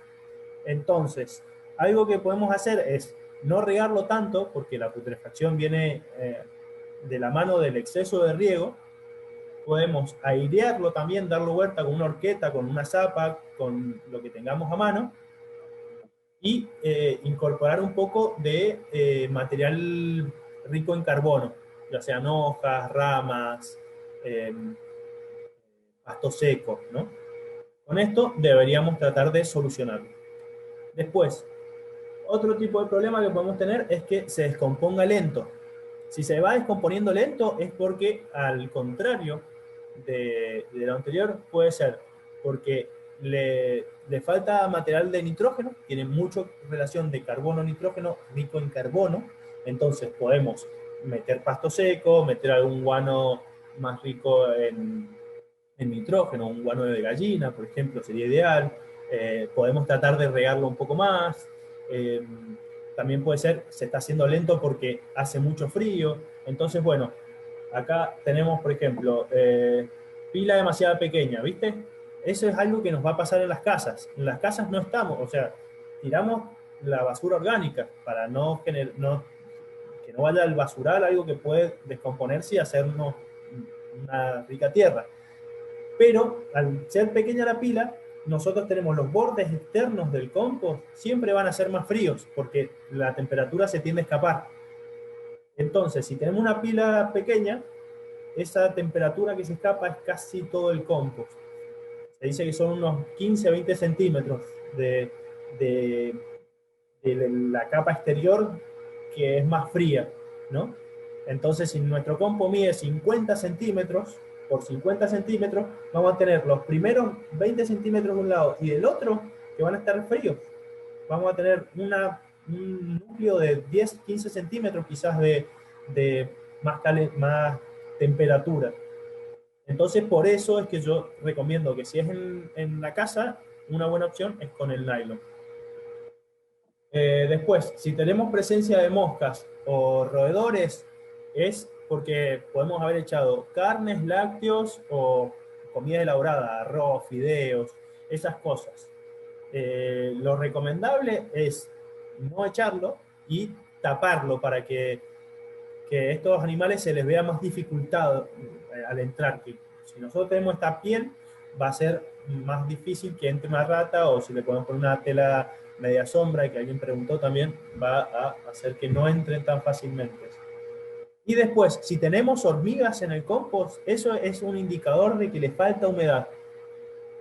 Entonces, algo que podemos hacer es no regarlo tanto, porque la putrefacción viene de la mano del exceso de riego. Podemos airearlo también, darle vuelta con una horqueta, con una zapa, con lo que tengamos a mano, y incorporar un poco de material rico en carbono, ya sean hojas, ramas, pasto seco, ¿no? Con esto deberíamos tratar de solucionarlo. Después, otro tipo de problema que podemos tener es que se descomponga lento. Si se va descomponiendo lento es porque, al contrario, de lo anterior puede ser porque le falta material de nitrógeno, tiene mucha relación de carbono-nitrógeno, rico en carbono, entonces podemos meter pasto seco, meter algún guano más rico en nitrógeno, un guano de gallina, por ejemplo, sería ideal. Podemos tratar de regarlo un poco más. También puede ser, se está haciendo lento porque hace mucho frío. Entonces, bueno, acá tenemos, por ejemplo, pila demasiado pequeña, ¿viste? Eso es algo que nos va a pasar en las casas. En las casas no estamos, o sea, tiramos la basura orgánica para que no vaya al basural, algo que puede descomponerse y hacernos una rica tierra. Pero al ser pequeña la pila, nosotros tenemos los bordes externos del compost, siempre van a ser más fríos porque la temperatura se tiende a escapar. Entonces, si tenemos una pila pequeña, esa temperatura que se escapa es casi todo el compost. Se dice que son unos 15 a 20 centímetros de la capa exterior que es más fría, ¿no? Entonces, si nuestro compost mide 50 centímetros, por 50 centímetros, vamos a tener los primeros 20 centímetros de un lado y del otro que van a estar fríos. Vamos a tener un núcleo de 10, 15 centímetros quizás de más temperatura. Entonces, por eso es que yo recomiendo que si es en la casa, una buena opción es con el nylon. Después, si tenemos presencia de moscas o roedores, es porque podemos haber echado carnes, lácteos o comida elaborada, arroz, fideos, esas cosas. Lo recomendable es no echarlo y taparlo para que estos animales se les vea más dificultad al entrar. Que si nosotros tenemos esta piel, va a ser más difícil que entre una rata, o si le podemos poner una tela media sombra, que alguien preguntó también, va a hacer que no entren tan fácilmente. Y después, si tenemos hormigas en el compost, eso es un indicador de que le falta humedad.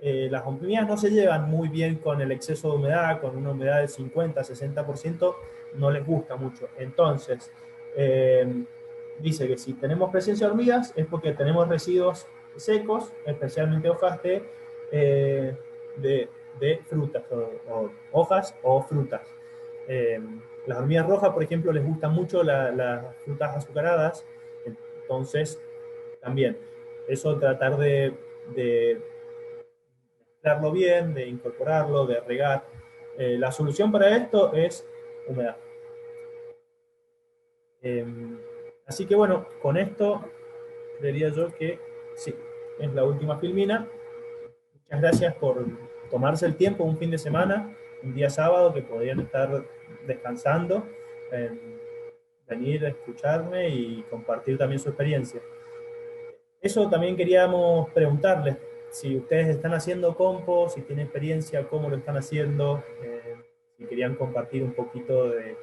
Las hormigas no se llevan muy bien con el exceso de humedad, con una humedad del 50-60%, no les gusta mucho. Entonces, dice que si tenemos presencia de hormigas es porque tenemos residuos secos, especialmente hojas de frutas, o hojas o frutas. Las hormigas rojas, por ejemplo, les gustan mucho las frutas azucaradas, entonces también eso tratar de mezclarlo bien, de incorporarlo, de regar. La solución para esto es humedad. Así que bueno, con esto creería yo que sí, es la última filmina. Muchas gracias por tomarse el tiempo un fin de semana, un día sábado que podrían estar descansando, venir a escucharme y compartir también su experiencia. Eso también queríamos preguntarles, si ustedes están haciendo compost, si tienen experiencia, cómo lo están haciendo, si querían compartir un poquito de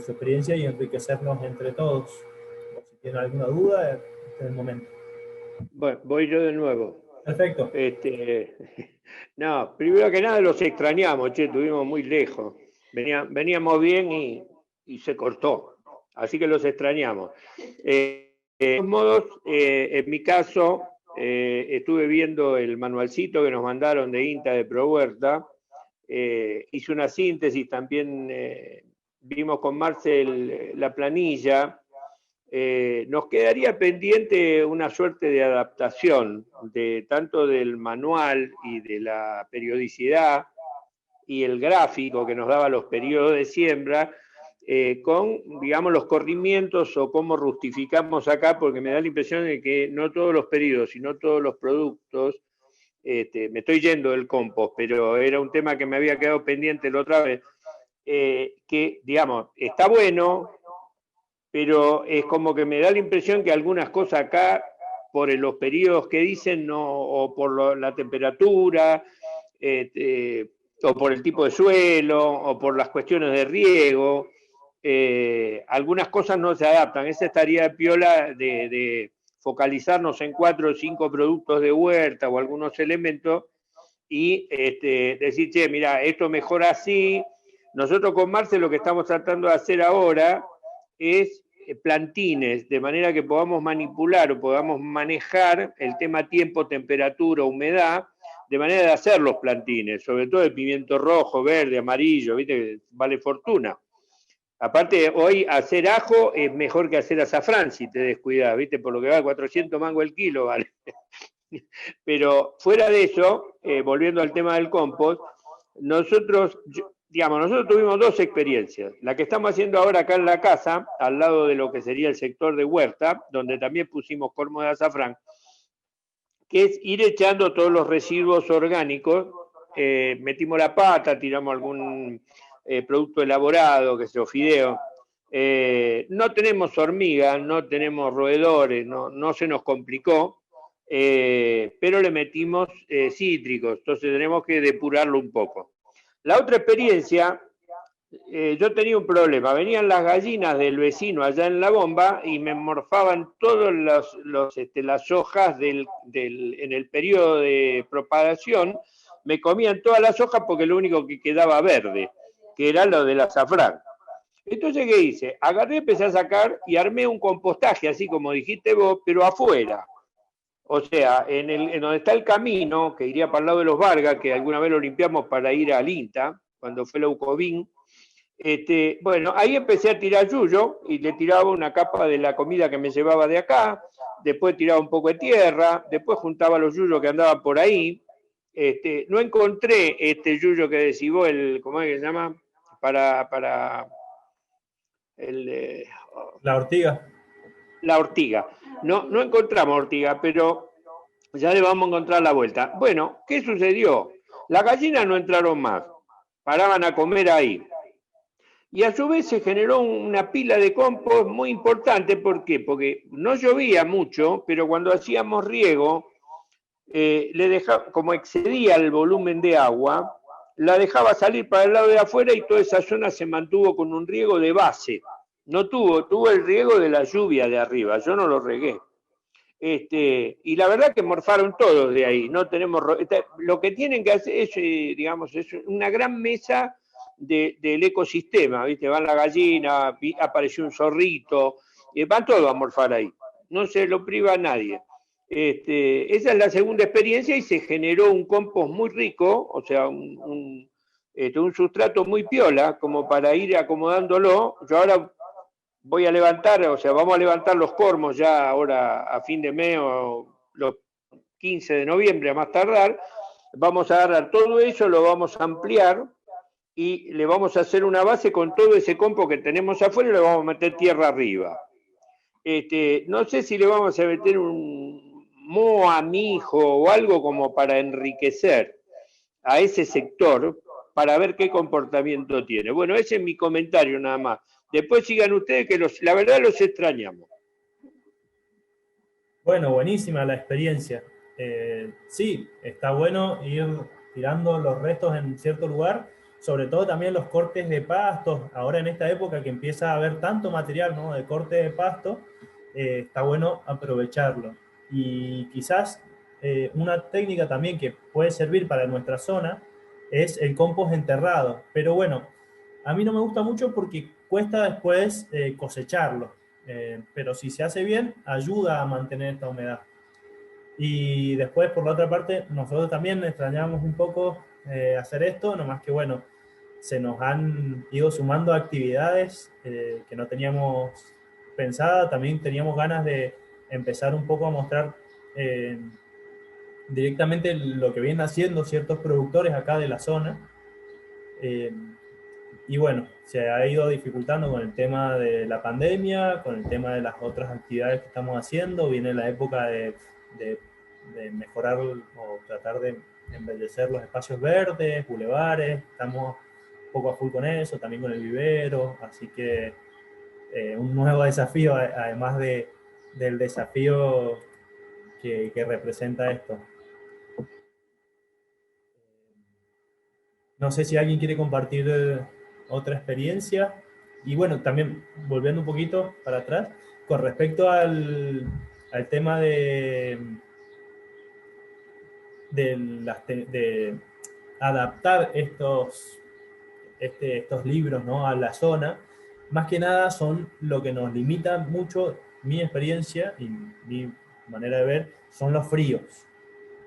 su experiencia y enriquecernos entre todos. O si tienen alguna duda, este es el momento. Bueno, voy yo de nuevo. Perfecto. No, primero que nada los extrañamos, estuvimos muy lejos. Veníamos bien y se cortó, así que los extrañamos. De todos modos, en mi caso, estuve viendo el manualcito que nos mandaron de INTA de ProHuerta, hice una síntesis, también vimos con Marcel la planilla. Nos quedaría pendiente una suerte de adaptación tanto del manual y de la periodicidad y el gráfico que nos daba los periodos de siembra, con, digamos, los corrimientos o cómo justificamos acá, porque me da la impresión de que no todos los periodos y no todos los productos, me estoy yendo del compost, pero era un tema que me había quedado pendiente la otra vez, que, digamos, está bueno, pero es como que me da la impresión que algunas cosas acá, por los periodos que dicen, no, o por la temperatura, o por el tipo de suelo, o por las cuestiones de riego, algunas cosas no se adaptan. Esa estaría de piola de focalizarnos en 4 o 5 productos de huerta o algunos elementos y decir, che, mira, esto mejora así. Nosotros con Marce lo que estamos tratando de hacer ahora es plantines, de manera que podamos manipular o podamos manejar el tema tiempo, temperatura, humedad, de manera de hacer los plantines, sobre todo el pimiento rojo, verde, amarillo, viste que vale fortuna. Aparte, hoy hacer ajo es mejor que hacer azafrán si te descuidas, viste, por lo que va 400 mangos el kilo, vale. Pero fuera de eso, volviendo al tema del compost, nosotros tuvimos dos experiencias. La que estamos haciendo ahora acá en la casa, al lado de lo que sería el sector de huerta, donde también pusimos cormo de azafrán, que es ir echando todos los residuos orgánicos, metimos la pata, tiramos algún producto elaborado, que sea fideo. No tenemos hormigas, no tenemos roedores, no se nos complicó, pero le metimos cítricos, entonces tenemos que depurarlo un poco. La otra experiencia, yo tenía un problema, venían las gallinas del vecino allá en la bomba y me morfaban todas las hojas en el periodo de propagación, me comían todas las hojas porque lo único que quedaba verde, que era lo del azafrán. Entonces, ¿qué hice? Agarré, empecé a sacar y armé un compostaje, así como dijiste vos, pero afuera. O sea, en donde está el camino, que iría para el lado de los Vargas, que alguna vez lo limpiamos para ir al INTA, cuando fue la UCOBIN, bueno, ahí empecé a tirar yuyo y le tiraba una capa de la comida que me llevaba de acá, después tiraba un poco de tierra, después juntaba los yuyos que andaban por ahí. No encontré este yuyo que decís vos, ¿cómo es que se llama? Para La ortiga. La ortiga. No encontramos ortiga, pero ya le vamos a encontrar la vuelta. Bueno, ¿qué sucedió? Las gallinas no entraron más, paraban a comer ahí. Y a su vez se generó una pila de compost muy importante. ¿Por qué? Porque no llovía mucho, pero cuando hacíamos riego, como excedía el volumen de agua, la dejaba salir para el lado de afuera y toda esa zona se mantuvo con un riego de base. No tuvo el riego de la lluvia de arriba, yo no lo regué. Y la verdad que morfaron todos de ahí. No tenemos lo que tienen que hacer es, digamos, es una gran mesa del ecosistema, ¿viste? Van la gallina, apareció un zorrito, van todos a morfar ahí. No se lo priva a nadie. Esa es la segunda experiencia y se generó un compost muy rico, o sea, un sustrato muy piola, como para ir acomodándolo. Yo ahora voy a levantar, o sea, vamos a levantar los cormos ya ahora a fin de mes o los 15 de noviembre a más tardar. Vamos a agarrar todo eso, lo vamos a ampliar y le vamos a hacer una base con todo ese compost que tenemos afuera y le vamos a meter tierra arriba. No sé si le vamos a meter un moa mijo o algo como para enriquecer a ese sector para ver qué comportamiento tiene. Bueno, ese es mi comentario nada más. Después sigan ustedes que la verdad los extrañamos. Bueno, buenísima la experiencia. Sí, está bueno ir tirando los restos en cierto lugar, sobre todo también los cortes de pastos. Ahora en esta época que empieza a haber tanto material, ¿no?, de corte de pasto, está bueno aprovecharlo. Y quizás una técnica también que puede servir para nuestra zona es el compost enterrado. Pero bueno, a mí no me gusta mucho porque cuesta después cosecharlo. Pero si se hace bien, ayuda a mantener esta humedad. Y después, por la otra parte, nosotros también extrañamos un poco hacer esto, nomás que bueno, se nos han ido sumando actividades que no teníamos pensada. También teníamos ganas de empezar un poco a mostrar directamente lo que vienen haciendo ciertos productores acá de la zona. Y bueno, se ha ido dificultando con el tema de la pandemia, con el tema de las otras actividades que estamos haciendo. Viene la época de mejorar o tratar de embellecer los espacios verdes, bulevares. Estamos un poco a full con eso, también con el vivero. Así que un nuevo desafío, además del desafío que representa esto. No sé si alguien quiere compartir otra experiencia. Y bueno, también volviendo un poquito para atrás, con respecto al tema de adaptar estos libros, ¿no?, a la zona, más que nada son lo que nos limita mucho, mi experiencia y mi manera de ver, son los fríos.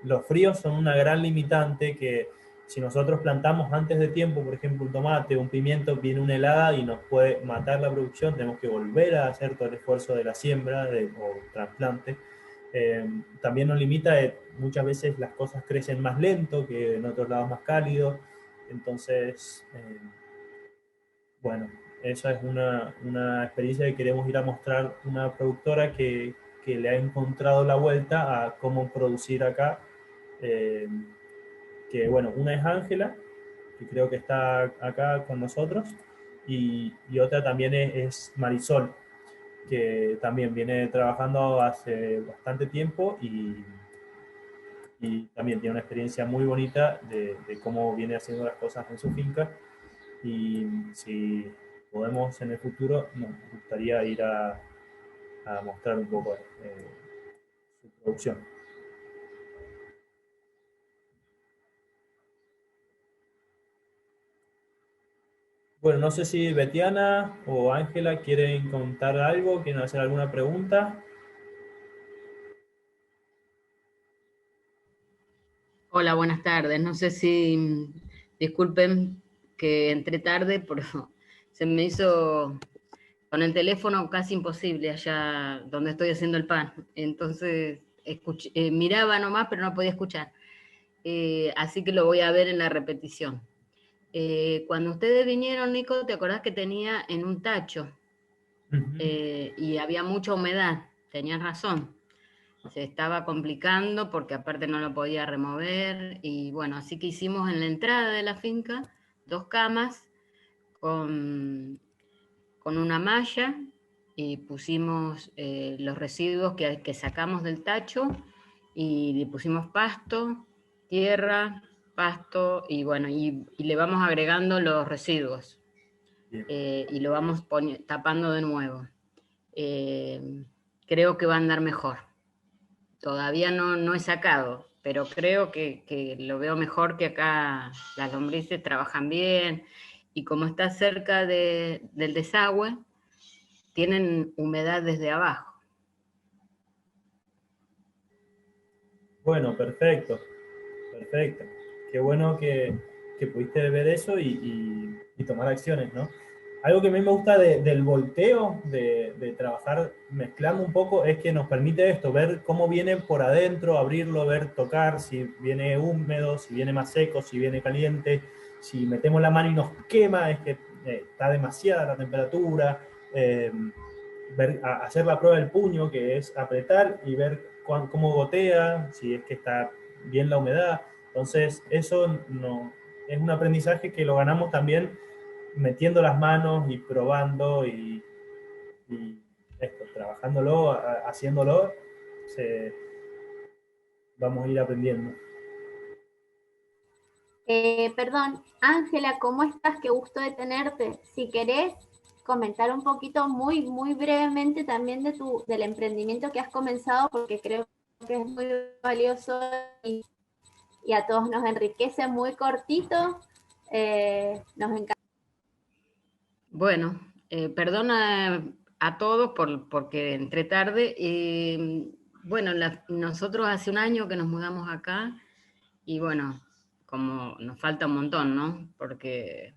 Los fríos son una gran limitante que si nosotros plantamos antes de tiempo, por ejemplo, un tomate o un pimiento, viene una helada y nos puede matar la producción, tenemos que volver a hacer todo el esfuerzo de la siembra o trasplante. También nos limita, muchas veces las cosas crecen más lento que en otros lados más cálidos, entonces, bueno, esa es una experiencia que queremos ir a mostrar una productora que le ha encontrado la vuelta a cómo producir acá. Que bueno, una es Ángela, que creo que está acá con nosotros, y otra también es Marisol, que también viene trabajando hace bastante tiempo y también tiene una experiencia muy bonita de cómo viene haciendo las cosas en su finca. Y si podemos en el futuro, nos gustaría ir a mostrar un poco su producción. Bueno, no sé si Betiana o Ángela quieren contar algo, quieren hacer alguna pregunta. Hola, buenas tardes. No sé si, disculpen que entré tarde, pero se me hizo con el teléfono casi imposible allá donde estoy haciendo el pan. Entonces, miraba nomás, pero no podía escuchar. Así que lo voy a ver en la repetición. Cuando ustedes vinieron, Nico, ¿te acordás que tenía en un tacho? Y había mucha humedad, tenías razón. Se estaba complicando porque aparte no lo podía remover y bueno, así que hicimos en la entrada de la finca 2 camas con una malla y pusimos los residuos que sacamos del tacho y le pusimos pasto, tierra, pasto y bueno, y le vamos agregando los residuos y lo vamos tapando de nuevo. Creo que va a andar mejor. Todavía no he sacado, pero creo que lo veo mejor, que acá las lombrices trabajan bien y como está cerca del desagüe, tienen humedad desde abajo. Bueno, perfecto, perfecto. Qué bueno que pudiste ver eso y tomar acciones, ¿no? Algo que a mí me gusta del volteo, de trabajar mezclando un poco, es que nos permite esto, ver cómo viene por adentro, abrirlo, ver, tocar, si viene húmedo, si viene más seco, si viene caliente, si metemos la mano y nos quema, es que está demasiada la temperatura, hacer la prueba del puño, que es apretar y ver cómo gotea, si es que está bien la humedad. Entonces, eso no, es un aprendizaje que lo ganamos también metiendo las manos y probando y esto, trabajándolo, haciéndolo, vamos a ir aprendiendo. Perdón, Ángela, ¿cómo estás? Qué gusto de tenerte. Si querés comentar un poquito muy brevemente también del emprendimiento que has comenzado, porque creo que es muy valioso y a todos nos enriquece, muy cortito. Nos encanta. Bueno, perdona a todos porque entré tarde. Bueno, nosotros hace un año que nos mudamos acá y bueno, como nos falta un montón, ¿no? Porque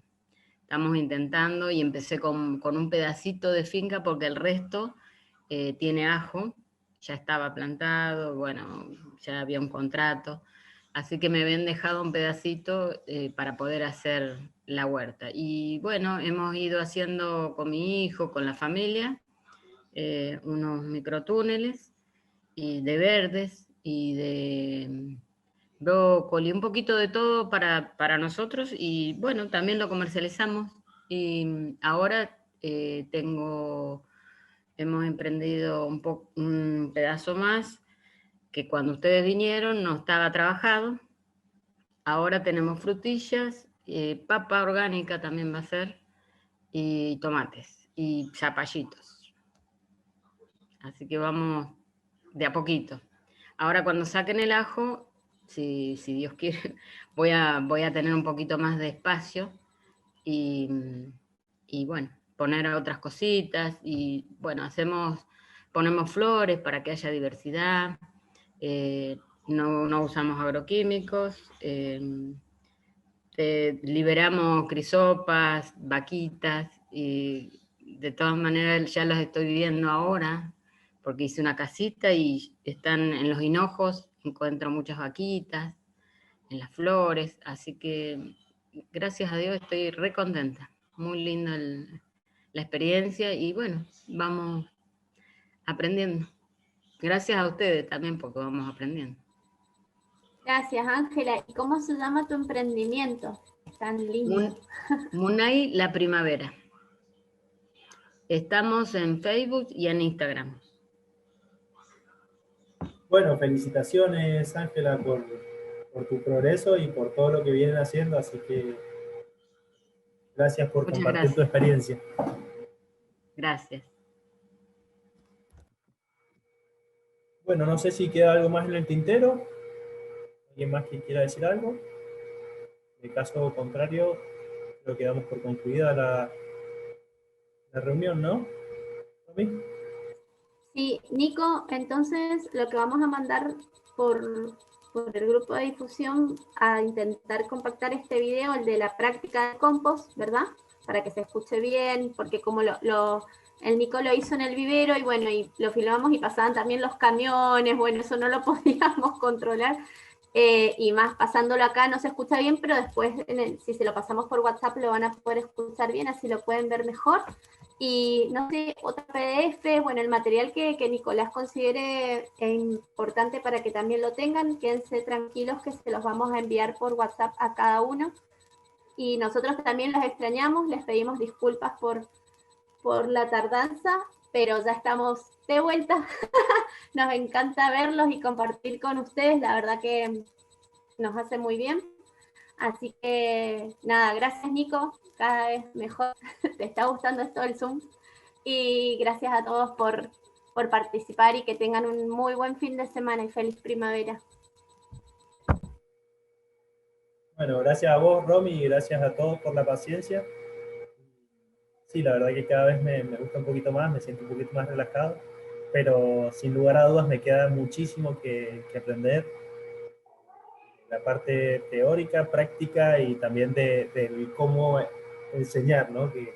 estamos intentando y empecé con un pedacito de finca porque el resto tiene ajo, ya estaba plantado, bueno, ya había un contrato, así que me habían dejado un pedacito para poder hacer la huerta. Y bueno, hemos ido haciendo con mi hijo, con la familia, unos microtúneles y de verdes y de brócoli, un poquito de todo para nosotros y bueno, también lo comercializamos y ahora hemos emprendido un pedazo más que cuando ustedes vinieron no estaba trabajado, ahora tenemos frutillas, papa orgánica también va a ser y tomates y zapallitos, así que vamos de a poquito. Ahora cuando saquen el ajo, si Dios quiere, voy a tener un poquito más de espacio y bueno, poner otras cositas y bueno, ponemos flores para que haya diversidad, no usamos agroquímicos, liberamos crisopas, vaquitas, y de todas maneras ya los estoy viendo ahora, porque hice una casita y están en los hinojos, encuentro muchas vaquitas, en las flores, así que gracias a Dios estoy re contenta, muy linda la experiencia y bueno, vamos aprendiendo. Gracias a ustedes también porque vamos aprendiendo. Gracias, Ángela. ¿Y cómo se llama tu emprendimiento? Tan lindo. Munay La Primavera. Estamos en Facebook y en Instagram. Bueno, felicitaciones, Ángela, por tu progreso y por todo lo que vienen haciendo, así que gracias por Muchas compartir tu experiencia. Gracias. Bueno, no sé si queda algo más en el tintero. ¿Alguien más que quiera decir algo? En caso contrario, creo que damos por concluida la reunión, ¿no? ¿Tommy? Sí, Nico, entonces lo que vamos a mandar por el grupo de difusión a intentar compactar este video, el de la práctica de compost, ¿verdad? Para que se escuche bien, porque como el Nico lo hizo en el vivero y bueno, y lo filmamos y pasaban también los camiones, bueno, eso no lo podíamos controlar. Y más pasándolo acá no se escucha bien, pero después si se lo pasamos por WhatsApp lo van a poder escuchar bien, así lo pueden ver mejor. Y no sé, otro PDF, bueno, el material que Nicolás considere importante para que también lo tengan, quédense tranquilos que se los vamos a enviar por WhatsApp a cada uno. Y nosotros también los extrañamos, les pedimos disculpas por la tardanza, pero ya estamos de vuelta. Nos encanta verlos y compartir con ustedes, la verdad que nos hace muy bien. Así que nada, gracias Nico, cada vez mejor, te está gustando esto del Zoom. Y gracias a todos por participar y que tengan un muy buen fin de semana y feliz primavera. Bueno, gracias a vos, Romy, y gracias a todos por la paciencia. Sí, la verdad que cada vez me gusta un poquito más, me siento un poquito más relajado, pero sin lugar a dudas me queda muchísimo que aprender. La parte teórica, práctica y también de cómo enseñar, ¿no? Que